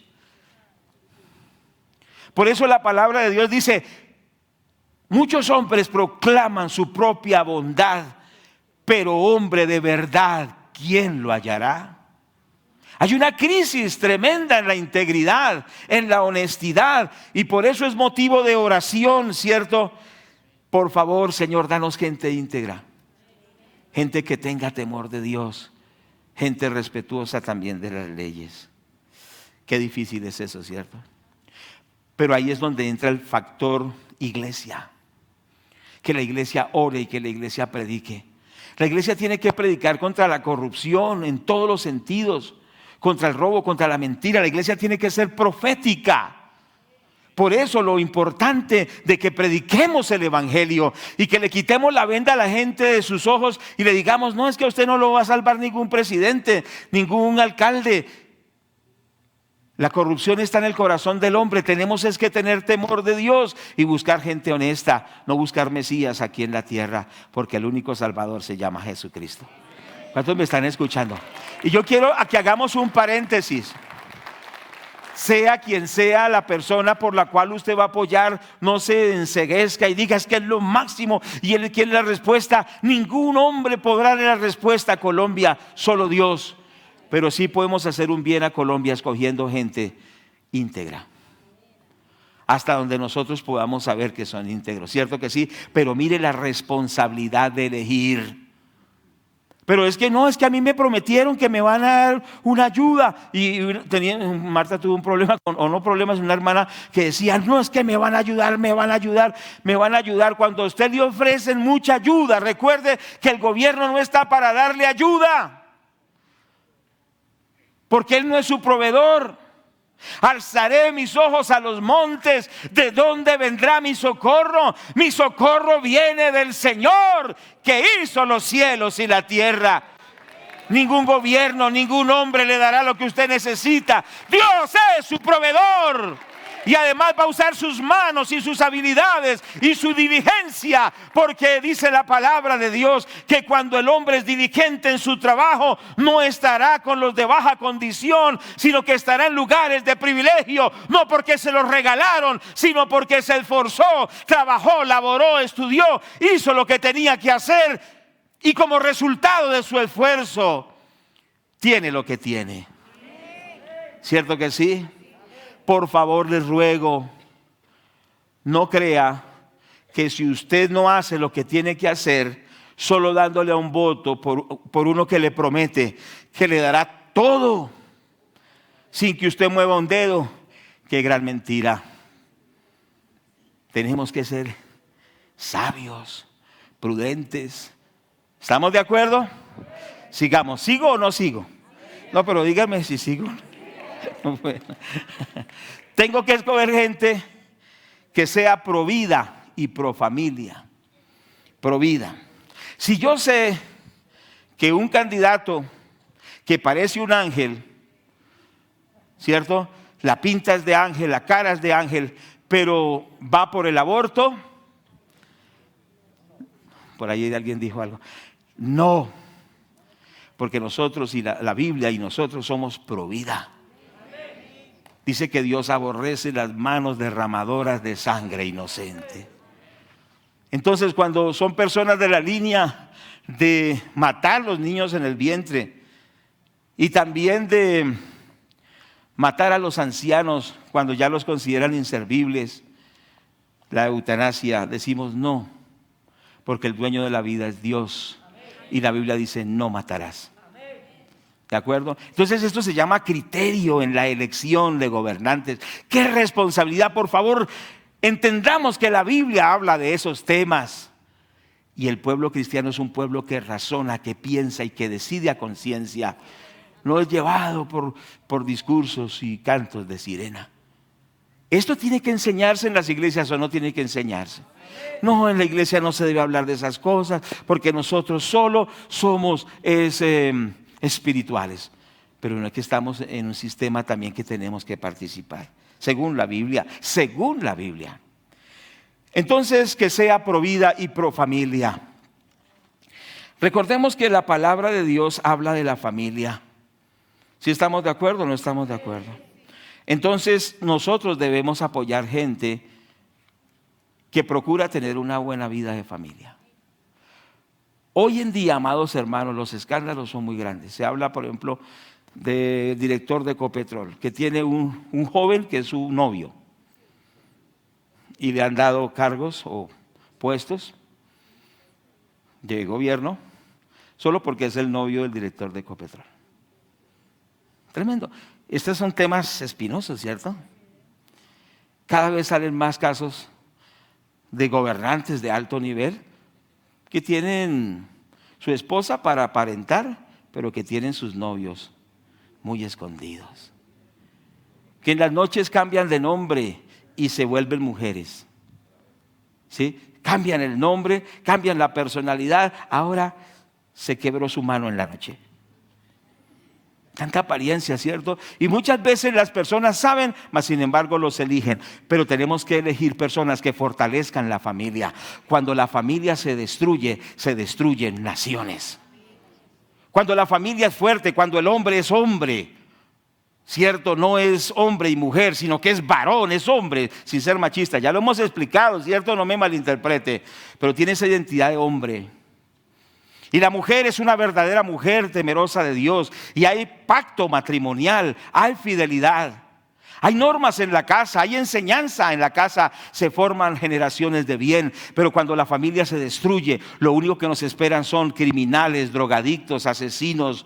Por eso la palabra de Dios dice, muchos hombres proclaman su propia bondad, pero hombre de verdad, ¿quién lo hallará? Hay una crisis tremenda en la integridad, en la honestidad, y por eso es motivo de oración, ¿cierto? Por favor, Señor, danos gente íntegra, gente que tenga temor de Dios, gente respetuosa también de las leyes. Qué difícil es eso, ¿cierto? Pero ahí es donde entra el factor iglesia. Que la iglesia ore y que la iglesia predique. La iglesia tiene que predicar contra la corrupción en todos los sentidos, contra el robo, contra la mentira. La iglesia tiene que ser profética. Por eso lo importante de que prediquemos el evangelio y que le quitemos la venda a la gente de sus ojos y le digamos, no, es que a usted no lo va a salvar ningún presidente, ningún alcalde. La corrupción está en el corazón del hombre. Tenemos es que tener temor de Dios y buscar gente honesta, no buscar mesías aquí en la tierra, porque el único salvador se llama Jesucristo. ¿Cuántos me están escuchando? Y yo quiero que hagamos un paréntesis. Sea quien sea la persona por la cual usted va a apoyar, no se enceguezca y diga es que es lo máximo y él quiere la respuesta. Ningún hombre podrá dar la respuesta a Colombia, solo Dios. Pero sí podemos hacer un bien a Colombia escogiendo gente íntegra. Hasta donde nosotros podamos saber que son íntegros, ¿cierto que sí? Pero mire la responsabilidad de elegir. Pero es que no, es que a mí me prometieron que me van a dar una ayuda. Y Marta tuvo un problema, una hermana que decía, no, es que me van a ayudar. Cuando a usted le ofrecen mucha ayuda, recuerde que el gobierno no está para darle ayuda, porque Él no es su proveedor. Alzaré mis ojos a los montes, ¿de dónde vendrá mi socorro? Mi socorro viene del Señor, que hizo los cielos y la tierra. Ningún gobierno, ningún hombre le dará lo que usted necesita. Dios es su proveedor. Y además va a usar sus manos y sus habilidades y su diligencia, porque dice la palabra de Dios que cuando el hombre es diligente en su trabajo, no estará con los de baja condición, sino que estará en lugares de privilegio, no porque se los regalaron, sino porque se esforzó, trabajó, laboró, estudió, hizo lo que tenía que hacer, y como resultado de su esfuerzo tiene lo que tiene. ¿Cierto que sí? Por favor, les ruego, no crea que si usted no hace lo que tiene que hacer, solo dándole a un voto por uno que le promete que le dará todo, sin que usted mueva un dedo. Qué gran mentira. Tenemos que ser sabios, prudentes. ¿Estamos de acuerdo? Sigamos. ¿Sigo o no sigo? No, pero dígame si sigo. Bueno. Tengo que escoger gente que sea pro vida y pro familia. Pro vida. Si yo sé que un candidato que parece un ángel, ¿cierto? La pinta es de ángel, la cara es de ángel, pero va por el aborto. Por ahí alguien dijo algo. No, porque nosotros y la Biblia y nosotros somos pro vida. Dice que Dios aborrece las manos derramadoras de sangre inocente. Entonces, cuando son personas de la línea de matar los niños en el vientre y también de matar a los ancianos cuando ya los consideran inservibles, la eutanasia, decimos no, porque el dueño de la vida es Dios. Y la Biblia dice no matarás. ¿De acuerdo? Entonces esto se llama criterio en la elección de gobernantes. ¡Qué responsabilidad! Por favor, entendamos que la Biblia habla de esos temas. Y el pueblo cristiano es un pueblo que razona, que piensa y que decide a conciencia. No es llevado por discursos y cantos de sirena. ¿Esto tiene que enseñarse en las iglesias o no tiene que enseñarse? No, en la iglesia no se debe hablar de esas cosas porque nosotros solo somos espirituales. Pero aquí estamos en un sistema también que tenemos que participar, según la Biblia, según la Biblia. Entonces, que sea pro vida y pro familia. Recordemos que la palabra de Dios habla de la familia. ¿Sí estamos de acuerdo o no estamos de acuerdo? Entonces, nosotros debemos apoyar gente que procura tener una buena vida de familia. Hoy en día, amados hermanos, los escándalos son muy grandes. Se habla, por ejemplo, del director de Ecopetrol, que tiene un joven que es su novio. Y le han dado cargos o puestos de gobierno solo porque es el novio del director de Ecopetrol. Tremendo. Estos son temas espinosos, ¿cierto? Cada vez salen más casos de gobernantes de alto nivel que tienen su esposa para aparentar, pero que tienen sus novios muy escondidos, que en las noches cambian de nombre y se vuelven mujeres, ¿sí? Cambian el nombre, cambian la personalidad. Ahora se quebró su mano en la noche. Tanta apariencia, ¿cierto? Y muchas veces las personas saben, mas sin embargo los eligen. Pero tenemos que elegir personas que fortalezcan la familia. Cuando la familia se destruyen naciones. Cuando la familia es fuerte, cuando el hombre es hombre, ¿cierto? No es hombre y mujer, sino que es varón, es hombre, sin ser machista. Ya lo hemos explicado, ¿cierto? No me malinterprete, pero tiene esa identidad de hombre. Y la mujer es una verdadera mujer temerosa de Dios. Y hay pacto matrimonial, hay fidelidad. Hay normas en la casa, hay enseñanza en la casa, se forman generaciones de bien. Pero cuando la familia se destruye, lo único que nos esperan son criminales, drogadictos, asesinos,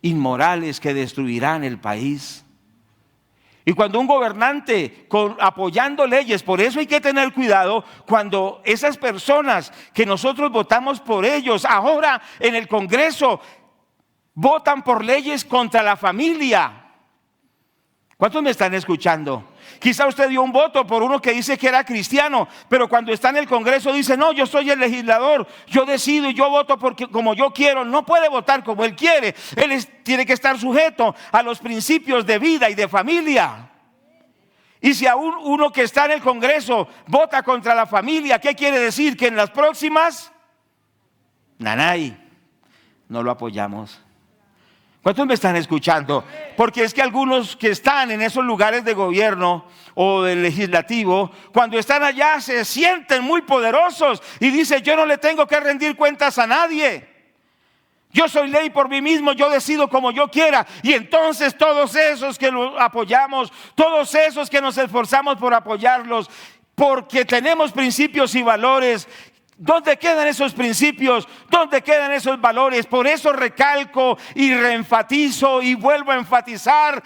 inmorales que destruirán el país. Y cuando un gobernante apoyando leyes, por eso hay que tener cuidado cuando esas personas que nosotros votamos por ellos, ahora en el Congreso, votan por leyes contra la familia. ¿Cuántos me están escuchando? Quizá usted dio un voto por uno que dice que era cristiano, pero cuando está en el Congreso dice: no, yo soy el legislador, yo decido y yo voto porque como yo quiero. No puede votar como él quiere. Tiene que estar sujeto a los principios de vida y de familia. Y si aún uno que está en el Congreso vota contra la familia, ¿qué quiere decir? Que en las próximas, nanay, no lo apoyamos. ¿Cuántos me están escuchando? Porque es que algunos que están en esos lugares de gobierno o del legislativo, cuando están allá se sienten muy poderosos y dicen: yo no le tengo que rendir cuentas a nadie. Yo soy ley por mí mismo, yo decido como yo quiera. Y entonces todos esos que lo apoyamos, todos esos que nos esforzamos por apoyarlos, porque tenemos principios y valores, ¿dónde quedan esos principios? ¿Dónde quedan esos valores? Por eso recalco y reenfatizo y vuelvo a enfatizar: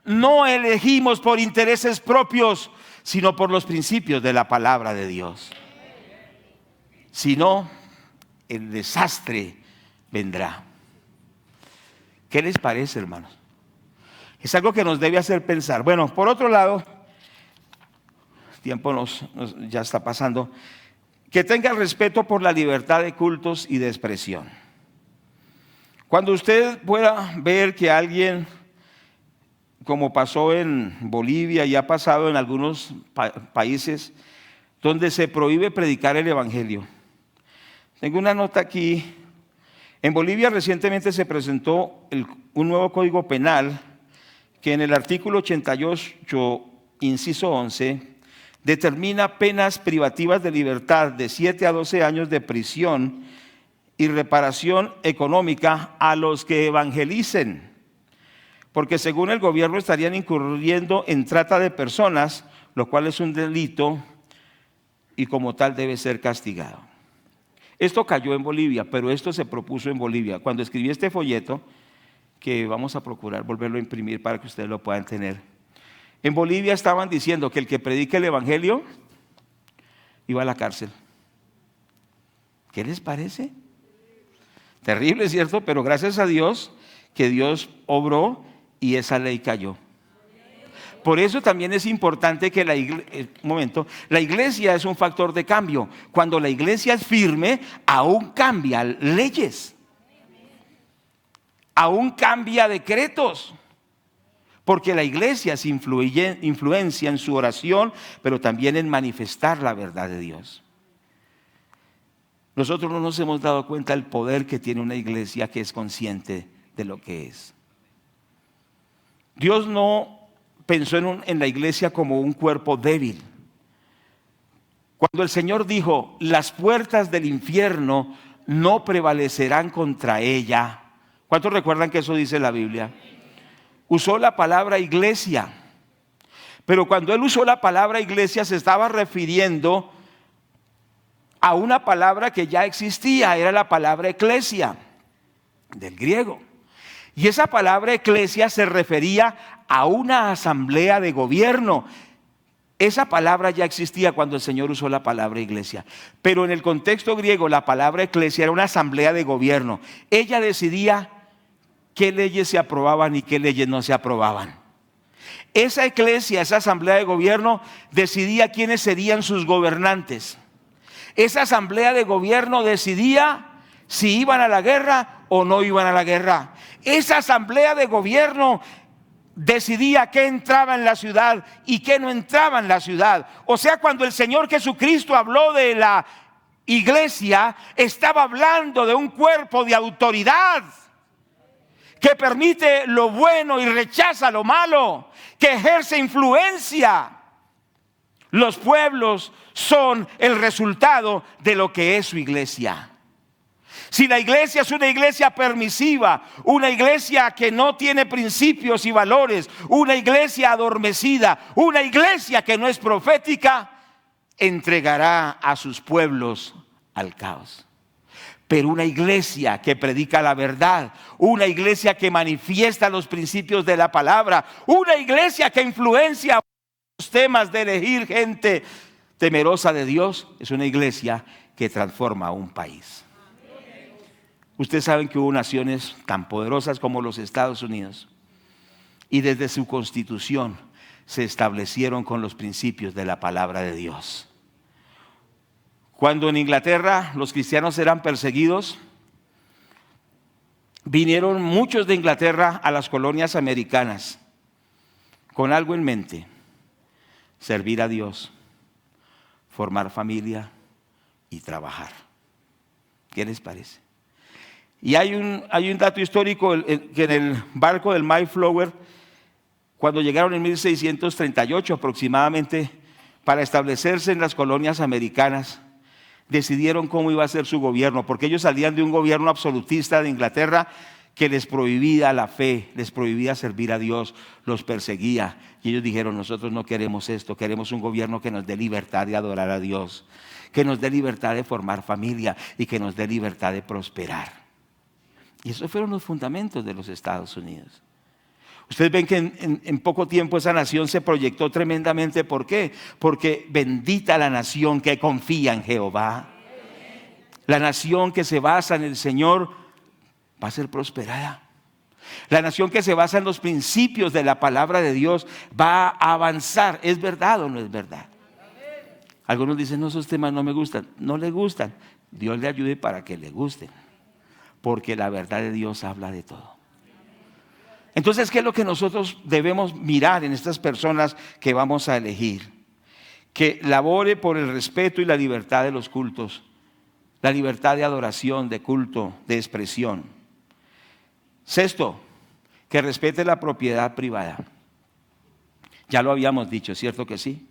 no elegimos por intereses propios, sino por los principios de la palabra de Dios. Si no, el desastre vendrá. ¿Qué les parece, hermanos? Es algo que nos debe hacer pensar. Bueno, por otro lado, el tiempo ya está pasando. Que tenga respeto por la libertad de cultos y de expresión. Cuando usted pueda ver que alguien, como pasó en Bolivia y ha pasado en algunos países, donde se prohíbe predicar el evangelio. Tengo una nota aquí. En Bolivia recientemente se presentó un nuevo código penal que en el artículo 88, inciso 11, determina penas privativas de libertad de 7 a 12 años de prisión y reparación económica a los que evangelicen, porque según el gobierno estarían incurriendo en trata de personas, lo cual es un delito y como tal debe ser castigado. Esto cayó en Bolivia, pero esto se propuso en Bolivia. Cuando escribí este folleto, que vamos a procurar volverlo a imprimir para que ustedes lo puedan tener, en Bolivia estaban diciendo que el que predique el evangelio iba a la cárcel. ¿Qué les parece? Terrible, ¿cierto? Pero gracias a Dios que Dios obró y esa ley cayó. Por eso también es importante que la iglesia es un factor de cambio. Cuando la iglesia es firme, aún cambia leyes, aún cambia decretos, porque la iglesia se influencia en su oración, pero también en manifestar la verdad de Dios. Nosotros no nos hemos dado cuenta del poder que tiene una iglesia que es consciente de lo que es. Dios no pensó en la iglesia como un cuerpo débil. Cuando el Señor dijo, las puertas del infierno no prevalecerán contra ella. ¿Cuántos recuerdan que eso dice la Biblia? Usó la palabra iglesia. Pero cuando Él usó la palabra iglesia se estaba refiriendo a una palabra que ya existía. Era la palabra eclesia, del griego. Y esa palabra eclesia se refería a una asamblea de gobierno. Esa palabra ya existía cuando el Señor usó la palabra iglesia. Pero en el contexto griego la palabra eclesia era una asamblea de gobierno. Ella decidía qué leyes se aprobaban y qué leyes no se aprobaban. Esa eclesia, esa asamblea de gobierno decidía quiénes serían sus gobernantes. Esa asamblea de gobierno decidía si iban a la guerra o no iban a la guerra. Esa asamblea de gobierno decidía qué entraba en la ciudad y qué no entraba en la ciudad. O sea, cuando el Señor Jesucristo habló de la iglesia, estaba hablando de un cuerpo de autoridad que permite lo bueno y rechaza lo malo, que ejerce influencia. Los pueblos son el resultado de lo que es su iglesia. Si la iglesia es una iglesia permisiva, una iglesia que no tiene principios y valores, una iglesia adormecida, una iglesia que no es profética, entregará a sus pueblos al caos. Pero una iglesia que predica la verdad, una iglesia que manifiesta los principios de la palabra, una iglesia que influencia los temas de elegir gente temerosa de Dios, es una iglesia que transforma a un país. Ustedes saben que hubo naciones tan poderosas como los Estados Unidos y desde su constitución se establecieron con los principios de la palabra de Dios. Cuando en Inglaterra los cristianos eran perseguidos, vinieron muchos de Inglaterra a las colonias americanas con algo en mente: servir a Dios, formar familia y trabajar. ¿Qué les parece? Y hay un dato histórico que en el barco del Mayflower, cuando llegaron en 1638 aproximadamente para establecerse en las colonias americanas, decidieron cómo iba a ser su gobierno, porque ellos salían de un gobierno absolutista de Inglaterra que les prohibía la fe, les prohibía servir a Dios, los perseguía. Y ellos dijeron: nosotros no queremos esto, queremos un gobierno que nos dé libertad de adorar a Dios, que nos dé libertad de formar familia y que nos dé libertad de prosperar. Y esos fueron los fundamentos de los Estados Unidos. Ustedes ven que en poco tiempo esa nación se proyectó tremendamente. ¿Por qué? Porque bendita la nación que confía en Jehová. La nación que se basa en el Señor va a ser prosperada. La nación que se basa en los principios de la palabra de Dios va a avanzar. ¿Es verdad o no es verdad? Algunos dicen: no, esos temas no me gustan. No le gustan. Dios le ayude para que le gusten, porque la verdad de Dios habla de todo. Entonces, ¿qué es lo que nosotros debemos mirar en estas personas que vamos a elegir? Que labore por el respeto y la libertad de los cultos, la libertad de adoración, de culto, de expresión. Sexto, que respete la propiedad privada. Ya lo habíamos dicho, ¿cierto que sí?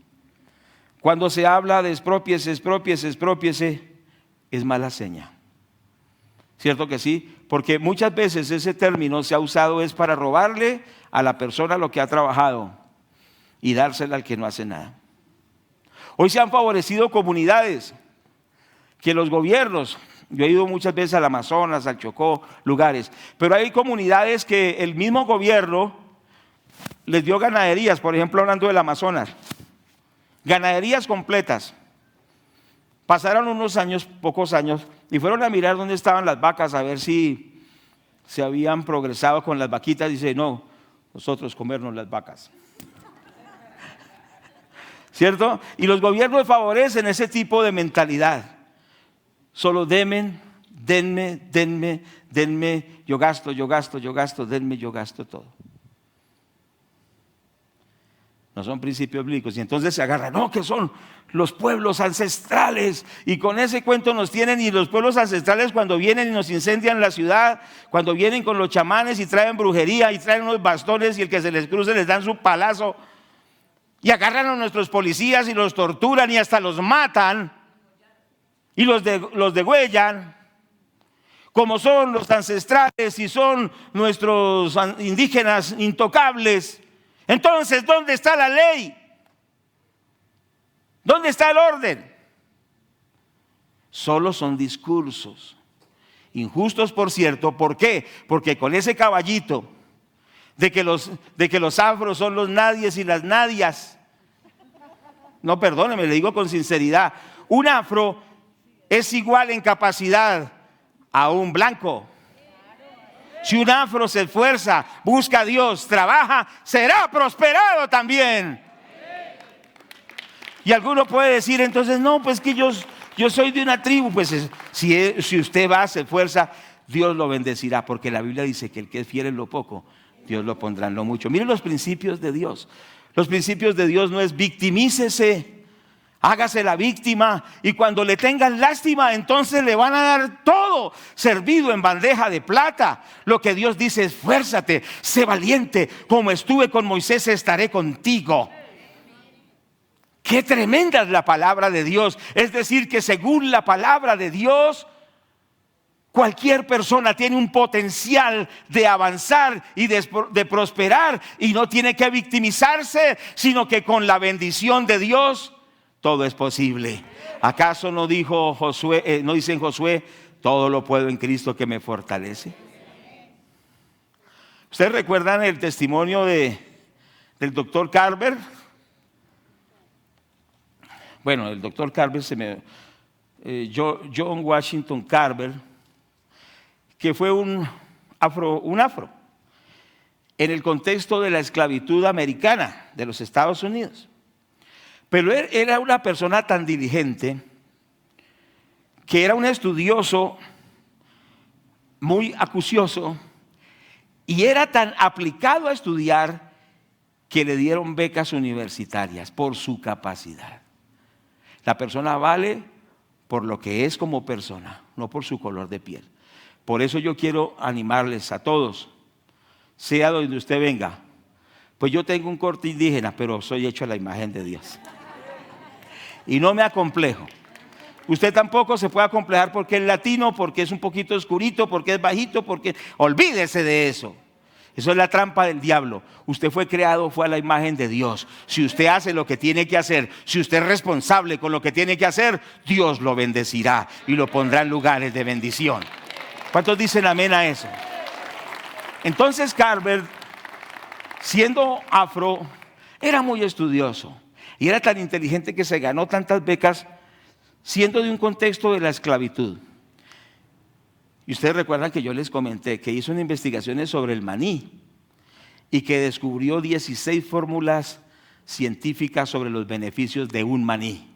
Cuando se habla de exprópiese, es mala seña. ¿Cierto que sí? Porque muchas veces ese término se ha usado es para robarle a la persona lo que ha trabajado y dársela al que no hace nada. Hoy se han favorecido comunidades que los gobiernos, yo he ido muchas veces al Amazonas, al Chocó, lugares, pero hay comunidades que el mismo gobierno les dio ganaderías, por ejemplo, hablando del Amazonas, ganaderías completas. Pasaron unos años, pocos años, y fueron a mirar dónde estaban las vacas, a ver si se habían progresado con las vaquitas. Dice: no, nosotros comernos las vacas. ¿cierto? Y los gobiernos favorecen ese tipo de mentalidad. Solo denme, yo gasto, denme, yo gasto todo. No son principios bíblicos. Y entonces se agarran, no, que son los pueblos ancestrales. Y con ese cuento nos tienen. Y los pueblos ancestrales, cuando vienen y nos incendian la ciudad, cuando vienen con los chamanes y traen brujería y traen unos bastones, y el que se les cruce les dan su palazo, y agarran a nuestros policías y los torturan y hasta los matan y los degüellan, como son los ancestrales y son nuestros indígenas intocables. Entonces, ¿dónde está la ley? ¿Dónde está el orden? Solo son discursos injustos, por cierto. ¿Por qué? Porque con ese caballito de que los afros son los nadies y las nadias, no, perdóneme, le digo con sinceridad, un afro es igual en capacidad a un blanco. Si un afro se esfuerza, busca a Dios, trabaja, será prosperado también. Y alguno puede decir entonces, no, pues que yo soy de una tribu. Pues si usted va, se esfuerza, Dios lo bendecirá, porque la Biblia dice que el que es fiel en lo poco, Dios lo pondrá en lo mucho. Miren los principios de Dios. Los principios de Dios no es victimícese, hágase la víctima, y cuando le tengan lástima, entonces le van a dar todo servido en bandeja de plata. Lo que Dios dice: esfuérzate, sé valiente, como estuve con Moisés, estaré contigo. Qué tremenda es la palabra de Dios. Es decir, que según la palabra de Dios, cualquier persona tiene un potencial de avanzar y de prosperar, y no tiene que victimizarse, sino que con la bendición de Dios todo es posible. ¿Acaso no dijo Josué, no dice en Josué, todo lo puedo en Cristo que me fortalece? ¿Ustedes recuerdan el testimonio del doctor Carver? Bueno, el doctor Carver John Washington Carver, que fue un afro en el contexto de la esclavitud americana de los Estados Unidos. Pero él era una persona tan diligente, que era un estudioso muy acucioso, y era tan aplicado a estudiar que le dieron becas universitarias por su capacidad. La persona vale por lo que es como persona, no por su color de piel. Por eso yo quiero animarles a todos, sea donde usted venga. Pues yo tengo un corte indígena, pero soy hecho a la imagen de Dios. Y no me acomplejo. Usted tampoco se puede acomplejar porque es latino, porque es un poquito oscurito, porque es bajito, porque... Olvídese de eso. Eso es la trampa del diablo. Usted fue creado, fue a la imagen de Dios. Si usted hace lo que tiene que hacer, si usted es responsable con lo que tiene que hacer, Dios lo bendecirá y lo pondrá en lugares de bendición. ¿Cuántos dicen amén a eso? Entonces Carver, siendo afro, era muy estudioso y era tan inteligente que se ganó tantas becas siendo de un contexto de la esclavitud. Y ustedes recuerdan que yo les comenté que hizo unas investigaciones sobre el maní y que descubrió 16 fórmulas científicas sobre los beneficios de un maní.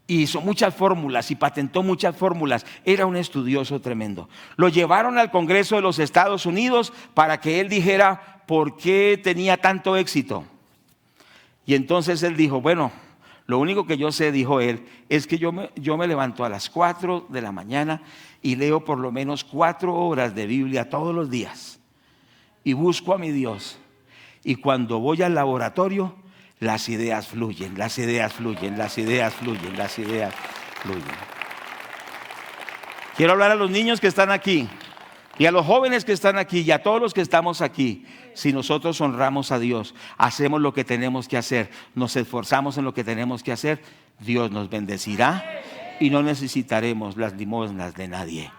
Y hizo muchas fórmulas y patentó muchas fórmulas. Era un estudioso tremendo. Lo llevaron al Congreso de los Estados Unidos para que él dijera por qué tenía tanto éxito. Y entonces él dijo, bueno, lo único que yo sé, dijo él, es que yo me levanto a las 4 de la mañana y leo por lo menos 4 horas de Biblia todos los días. Y busco a mi Dios. Y cuando voy al laboratorio, las ideas fluyen, las ideas fluyen, las ideas fluyen, las ideas fluyen. Quiero hablar a los niños que están aquí y a los jóvenes que están aquí y a todos los que estamos aquí. Si nosotros honramos a Dios, hacemos lo que tenemos que hacer, nos esforzamos en lo que tenemos que hacer, Dios nos bendecirá y no necesitaremos las limosnas de nadie.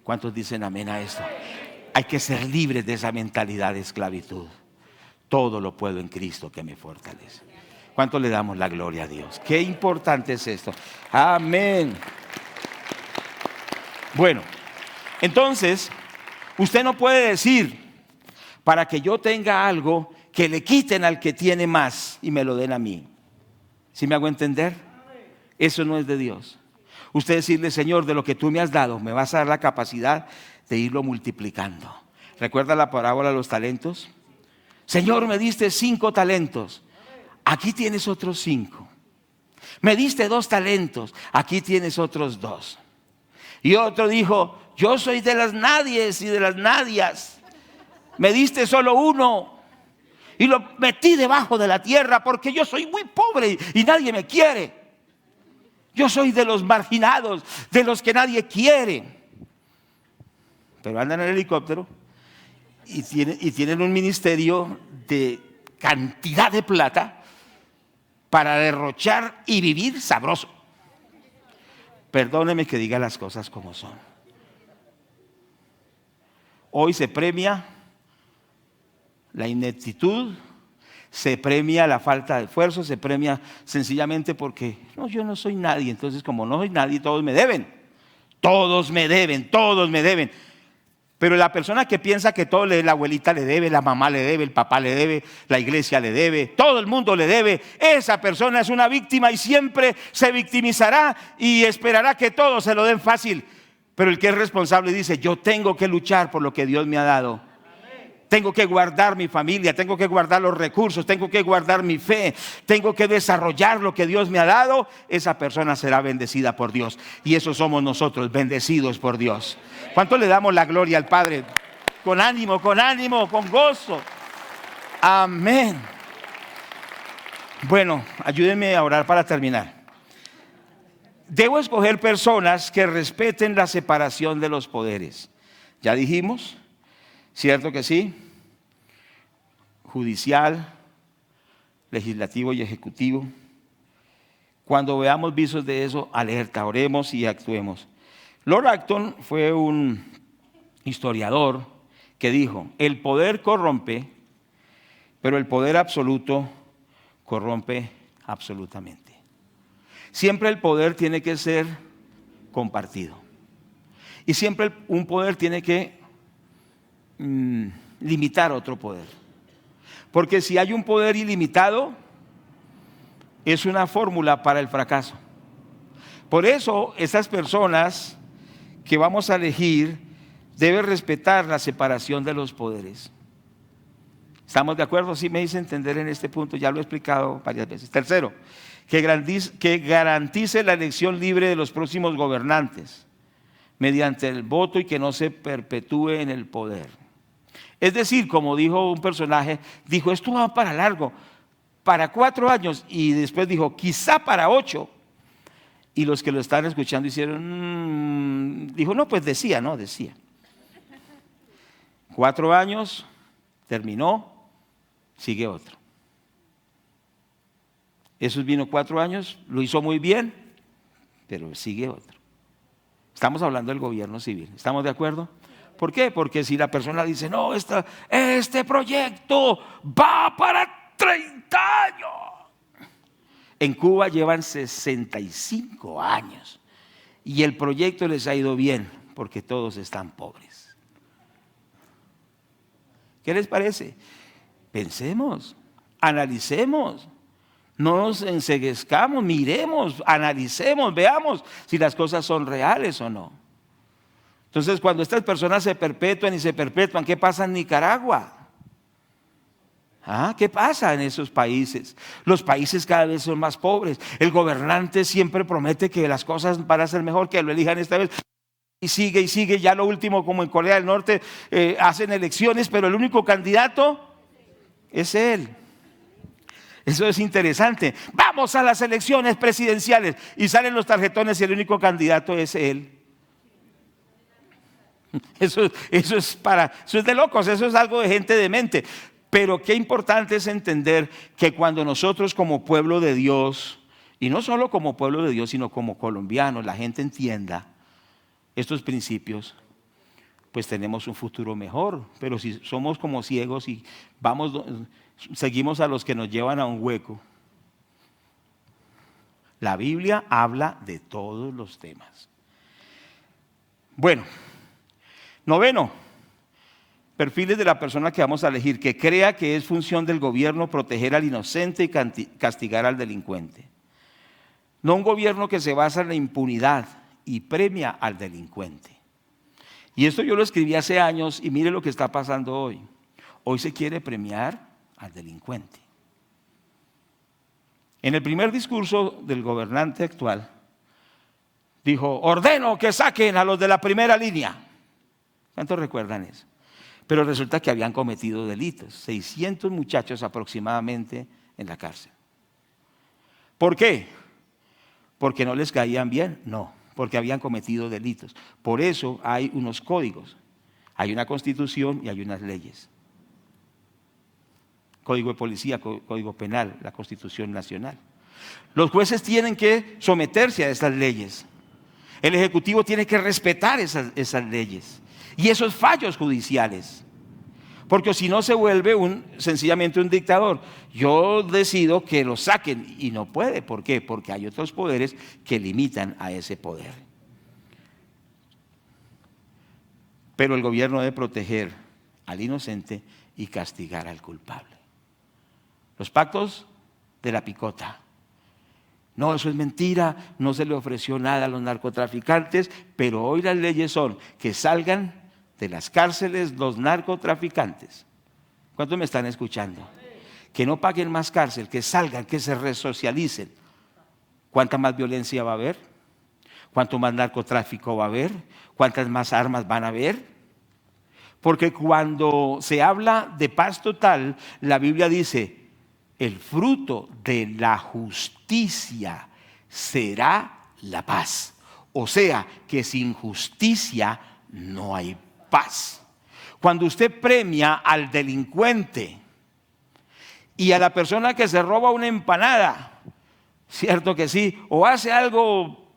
¿Cuántos dicen amén a esto? Hay que ser libres de esa mentalidad de esclavitud. Todo lo puedo en Cristo que me fortalece. ¿Cuánto le damos la gloria a Dios? Qué importante es esto. Amén. Bueno, entonces, usted no puede decir, para que yo tenga algo, que le quiten al que tiene más y me lo den a mí. ¿Sí me hago entender? Eso no es de Dios. Usted decirle: Señor, de lo que tú me has dado, me vas a dar la capacidad de irlo multiplicando. ¿Recuerda la parábola de los talentos? Señor, me diste 5 talentos. Aquí tienes otros 5. Me diste 2 talentos. Aquí tienes otros 2. Y otro dijo: yo soy de las nadies y de las nadias. Me diste solo 1 y lo metí debajo de la tierra porque yo soy muy pobre y nadie me quiere. Yo soy de los marginados, de los que nadie quiere. Pero andan en el helicóptero y tienen un ministerio de cantidad de plata para derrochar y vivir sabroso. Perdóneme que diga las cosas como son. Hoy se premia la ineptitud, se premia la falta de esfuerzo, se premia sencillamente porque no, yo no soy nadie. Entonces, como no soy nadie, todos me deben. Todos me deben, todos me deben. Pero la persona que piensa que todo la abuelita le debe, la mamá le debe, el papá le debe, la iglesia le debe, todo el mundo le debe, esa persona es una víctima y siempre se victimizará y esperará que todos se lo den fácil. Pero el que es responsable dice: yo tengo que luchar por lo que Dios me ha dado. Tengo que guardar mi familia, tengo que guardar los recursos, tengo que guardar mi fe, tengo que desarrollar lo que Dios me ha dado. Esa persona será bendecida por Dios. Y eso somos nosotros, bendecidos por Dios. ¿Cuánto le damos la gloria al Padre? Con ánimo, con gozo. Amén. Bueno, ayúdenme a orar para terminar. Debo escoger personas que respeten la separación de los poderes. Ya dijimos, ¿cierto que sí? Judicial, legislativo y ejecutivo. Cuando veamos visos de eso, alerta, oremos y actuemos. Lord Acton fue un historiador que dijo: el poder corrompe, pero el poder absoluto corrompe absolutamente. Siempre el poder tiene que ser compartido. Y siempre un poder tiene que limitar otro poder. Porque si hay un poder ilimitado, es una fórmula para el fracaso. Por eso, esas personas que vamos a elegir deben respetar la separación de los poderes. ¿Estamos de acuerdo? Sí me hice entender en este punto, ya lo he explicado varias veces. Tercero, que garantice la elección libre de los próximos gobernantes mediante el voto y que no se perpetúe en el poder. Es decir, como dijo un personaje, dijo: esto va para largo, para 4 años, y después dijo: quizá para 8. Y los que lo estaban escuchando hicieron, dijo: no, pues decía. 4 años, terminó, sigue otro. Jesús vino 4 años, lo hizo muy bien, pero sigue otro. Estamos hablando del gobierno civil, ¿estamos de acuerdo? ¿Por qué? Porque si la persona dice: no, este proyecto va para 30 años. En Cuba llevan 65 años y el proyecto les ha ido bien porque todos están pobres. ¿Qué les parece? Pensemos, analicemos, no nos enceguezcamos, miremos, analicemos, veamos si las cosas son reales o no. Entonces, cuando estas personas se perpetúan, ¿qué pasa en Nicaragua? ¿Qué pasa en esos países? Los países cada vez son más pobres. El gobernante siempre promete que las cosas van a ser mejor, que lo elijan esta vez. Y sigue. Ya lo último, como en Corea del Norte, hacen elecciones, pero el único candidato es él. Eso es interesante. Vamos a las elecciones presidenciales y salen los tarjetones y el único candidato es él. Eso es de locos, eso es algo de gente demente. Pero qué importante es entender que cuando nosotros como pueblo de Dios, y no solo como pueblo de Dios, sino como colombianos, la gente entienda estos principios, pues tenemos un futuro mejor. Pero si somos como ciegos y seguimos a los que nos llevan a un hueco. La Biblia habla de todos los temas. Bueno, noveno, perfiles de la persona que vamos a elegir, que crea que es función del gobierno proteger al inocente y castigar al delincuente. No un gobierno que se basa en la impunidad y premia al delincuente. Y esto yo lo escribí hace años y mire lo que está pasando hoy. Hoy se quiere premiar al delincuente. En el primer discurso del gobernante actual, dijo: ordeno que saquen a los de la primera línea. ¿Cuántos recuerdan eso? Pero resulta que habían cometido delitos, 600 muchachos aproximadamente en la cárcel. ¿Por qué? ¿Porque no les caían bien? No, porque habían cometido delitos. Por eso hay unos códigos, hay una constitución y hay unas leyes. Código de policía, código penal, la Constitución Nacional. Los jueces tienen que someterse a esas leyes. El Ejecutivo tiene que respetar esas leyes y esos fallos judiciales, porque si no se vuelve sencillamente un dictador. Yo decido que lo saquen y no puede. ¿Por qué? Porque hay otros poderes que limitan a ese poder. Pero el gobierno debe proteger al inocente y castigar al culpable. Los pactos de la picota. No, eso es mentira, no se le ofreció nada a los narcotraficantes, pero hoy las leyes son que salgan de las cárceles los narcotraficantes. ¿Cuántos me están escuchando? Que no paguen más cárcel, que salgan, que se resocialicen. ¿Cuánta más violencia va a haber? ¿Cuánto más narcotráfico va a haber? ¿Cuántas más armas van a haber? Porque cuando se habla de paz total, la Biblia dice: el fruto de la justicia será la paz. O sea, que sin justicia no hay paz. Cuando usted premia al delincuente y a la persona que se roba una empanada, cierto que sí, o hace algo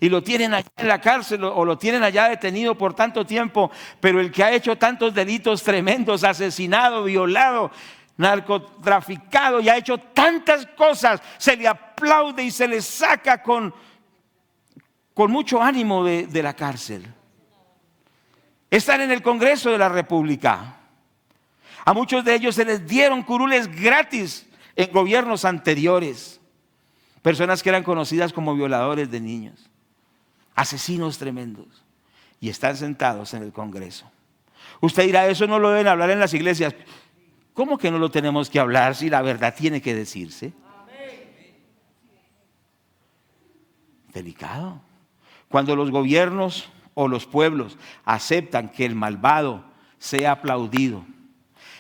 y lo tienen allá en la cárcel o lo tienen allá detenido por tanto tiempo, pero el que ha hecho tantos delitos tremendos, asesinado, violado, narcotraficado y ha hecho tantas cosas, se le aplaude y se le saca con mucho ánimo de la cárcel. Están en el Congreso de la República. A muchos de ellos se les dieron curules gratis en gobiernos anteriores. Personas que eran conocidas como violadores de niños, asesinos tremendos, y están sentados en el Congreso. Usted dirá: eso no lo deben hablar en las iglesias. ¿Cómo que no lo tenemos que hablar si la verdad tiene que decirse? Delicado. Cuando los gobiernos o los pueblos aceptan que el malvado sea aplaudido,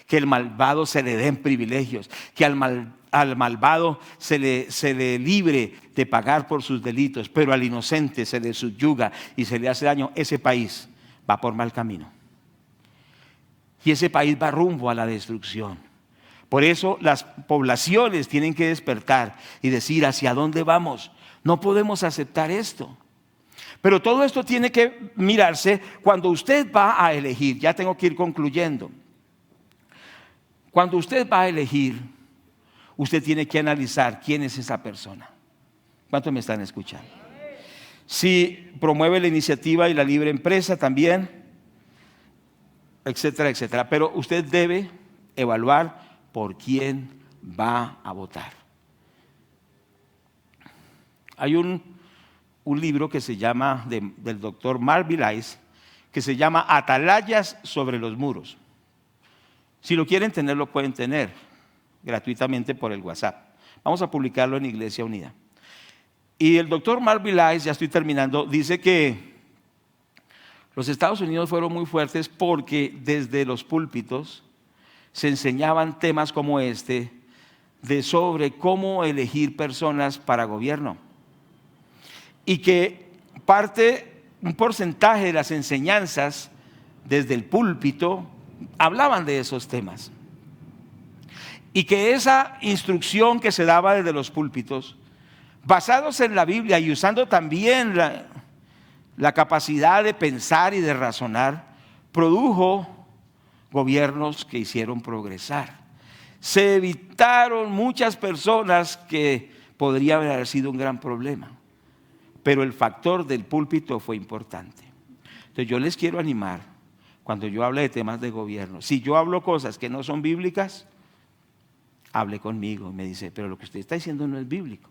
que el malvado se le den privilegios, que al malvado se le libre de pagar por sus delitos, pero al inocente se le subyuga y se le hace daño, ese país va por mal camino. Y ese país va rumbo a la destrucción. Por eso las poblaciones tienen que despertar y decir: ¿hacia dónde vamos? No podemos aceptar esto. Pero todo esto tiene que mirarse cuando usted va a elegir. Ya tengo que ir concluyendo. Cuando usted va a elegir, usted tiene que analizar quién es esa persona. ¿Cuántos me están escuchando? Si promueve la iniciativa y la libre empresa también, etcétera, etcétera. Pero usted debe evaluar por quién va a votar. Hay un libro que se llama, del doctor Mark Vilais, que se llama Atalayas sobre los muros. Si lo quieren tener, lo pueden tener gratuitamente por el WhatsApp. Vamos a publicarlo en Iglesia Unida. Y el doctor Mark Vilais, ya estoy terminando, dice que los Estados Unidos fueron muy fuertes porque desde los púlpitos se enseñaban temas como este, sobre cómo elegir personas para gobierno. Y que un porcentaje de las enseñanzas desde el púlpito hablaban de esos temas. Y que esa instrucción que se daba desde los púlpitos, basados en la Biblia y usando también la capacidad de pensar y de razonar, produjo gobiernos que hicieron progresar. Se evitaron muchas personas que podrían haber sido un gran problema, pero el factor del púlpito fue importante. Entonces yo les quiero animar, cuando yo hable de temas de gobierno. Si yo hablo cosas que no son bíblicas, hable conmigo. Me dice, pero lo que usted está diciendo no es bíblico.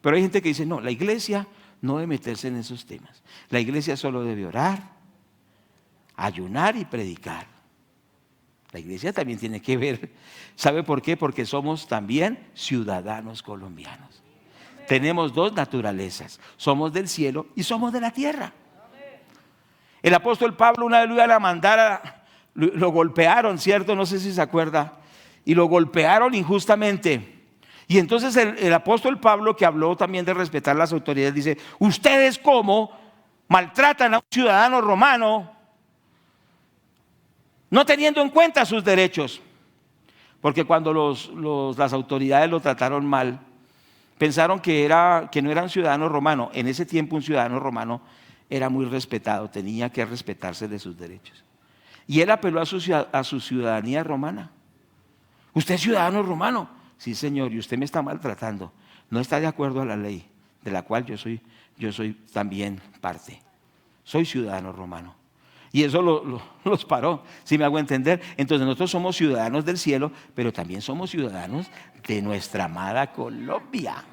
Pero hay gente que dice, no, la iglesia no debe meterse en esos temas. La iglesia solo debe orar, ayunar y predicar. La iglesia también tiene que ver. ¿Sabe por qué? Porque somos también ciudadanos colombianos. Tenemos dos naturalezas. Somos del cielo y somos de la tierra. El apóstol Pablo una vez lo iban a mandar, lo golpearon, ¿cierto? No sé si se acuerda. Y lo golpearon injustamente. Y entonces el apóstol Pablo, que habló también de respetar las autoridades, dice, ustedes cómo maltratan a un ciudadano romano no teniendo en cuenta sus derechos. Porque cuando las autoridades lo trataron mal, pensaron que no era un ciudadano romano. En ese tiempo un ciudadano romano era muy respetado, tenía que respetarse de sus derechos. Y él apeló a su ciudadanía romana. ¿Usted es ciudadano romano? Sí, señor, y usted me está maltratando. No está de acuerdo a la ley, de la cual yo soy también parte. Soy ciudadano romano. Y eso los paró, ¿sí me hago entender? Entonces nosotros somos ciudadanos del cielo, pero también somos ciudadanos de nuestra amada Colombia.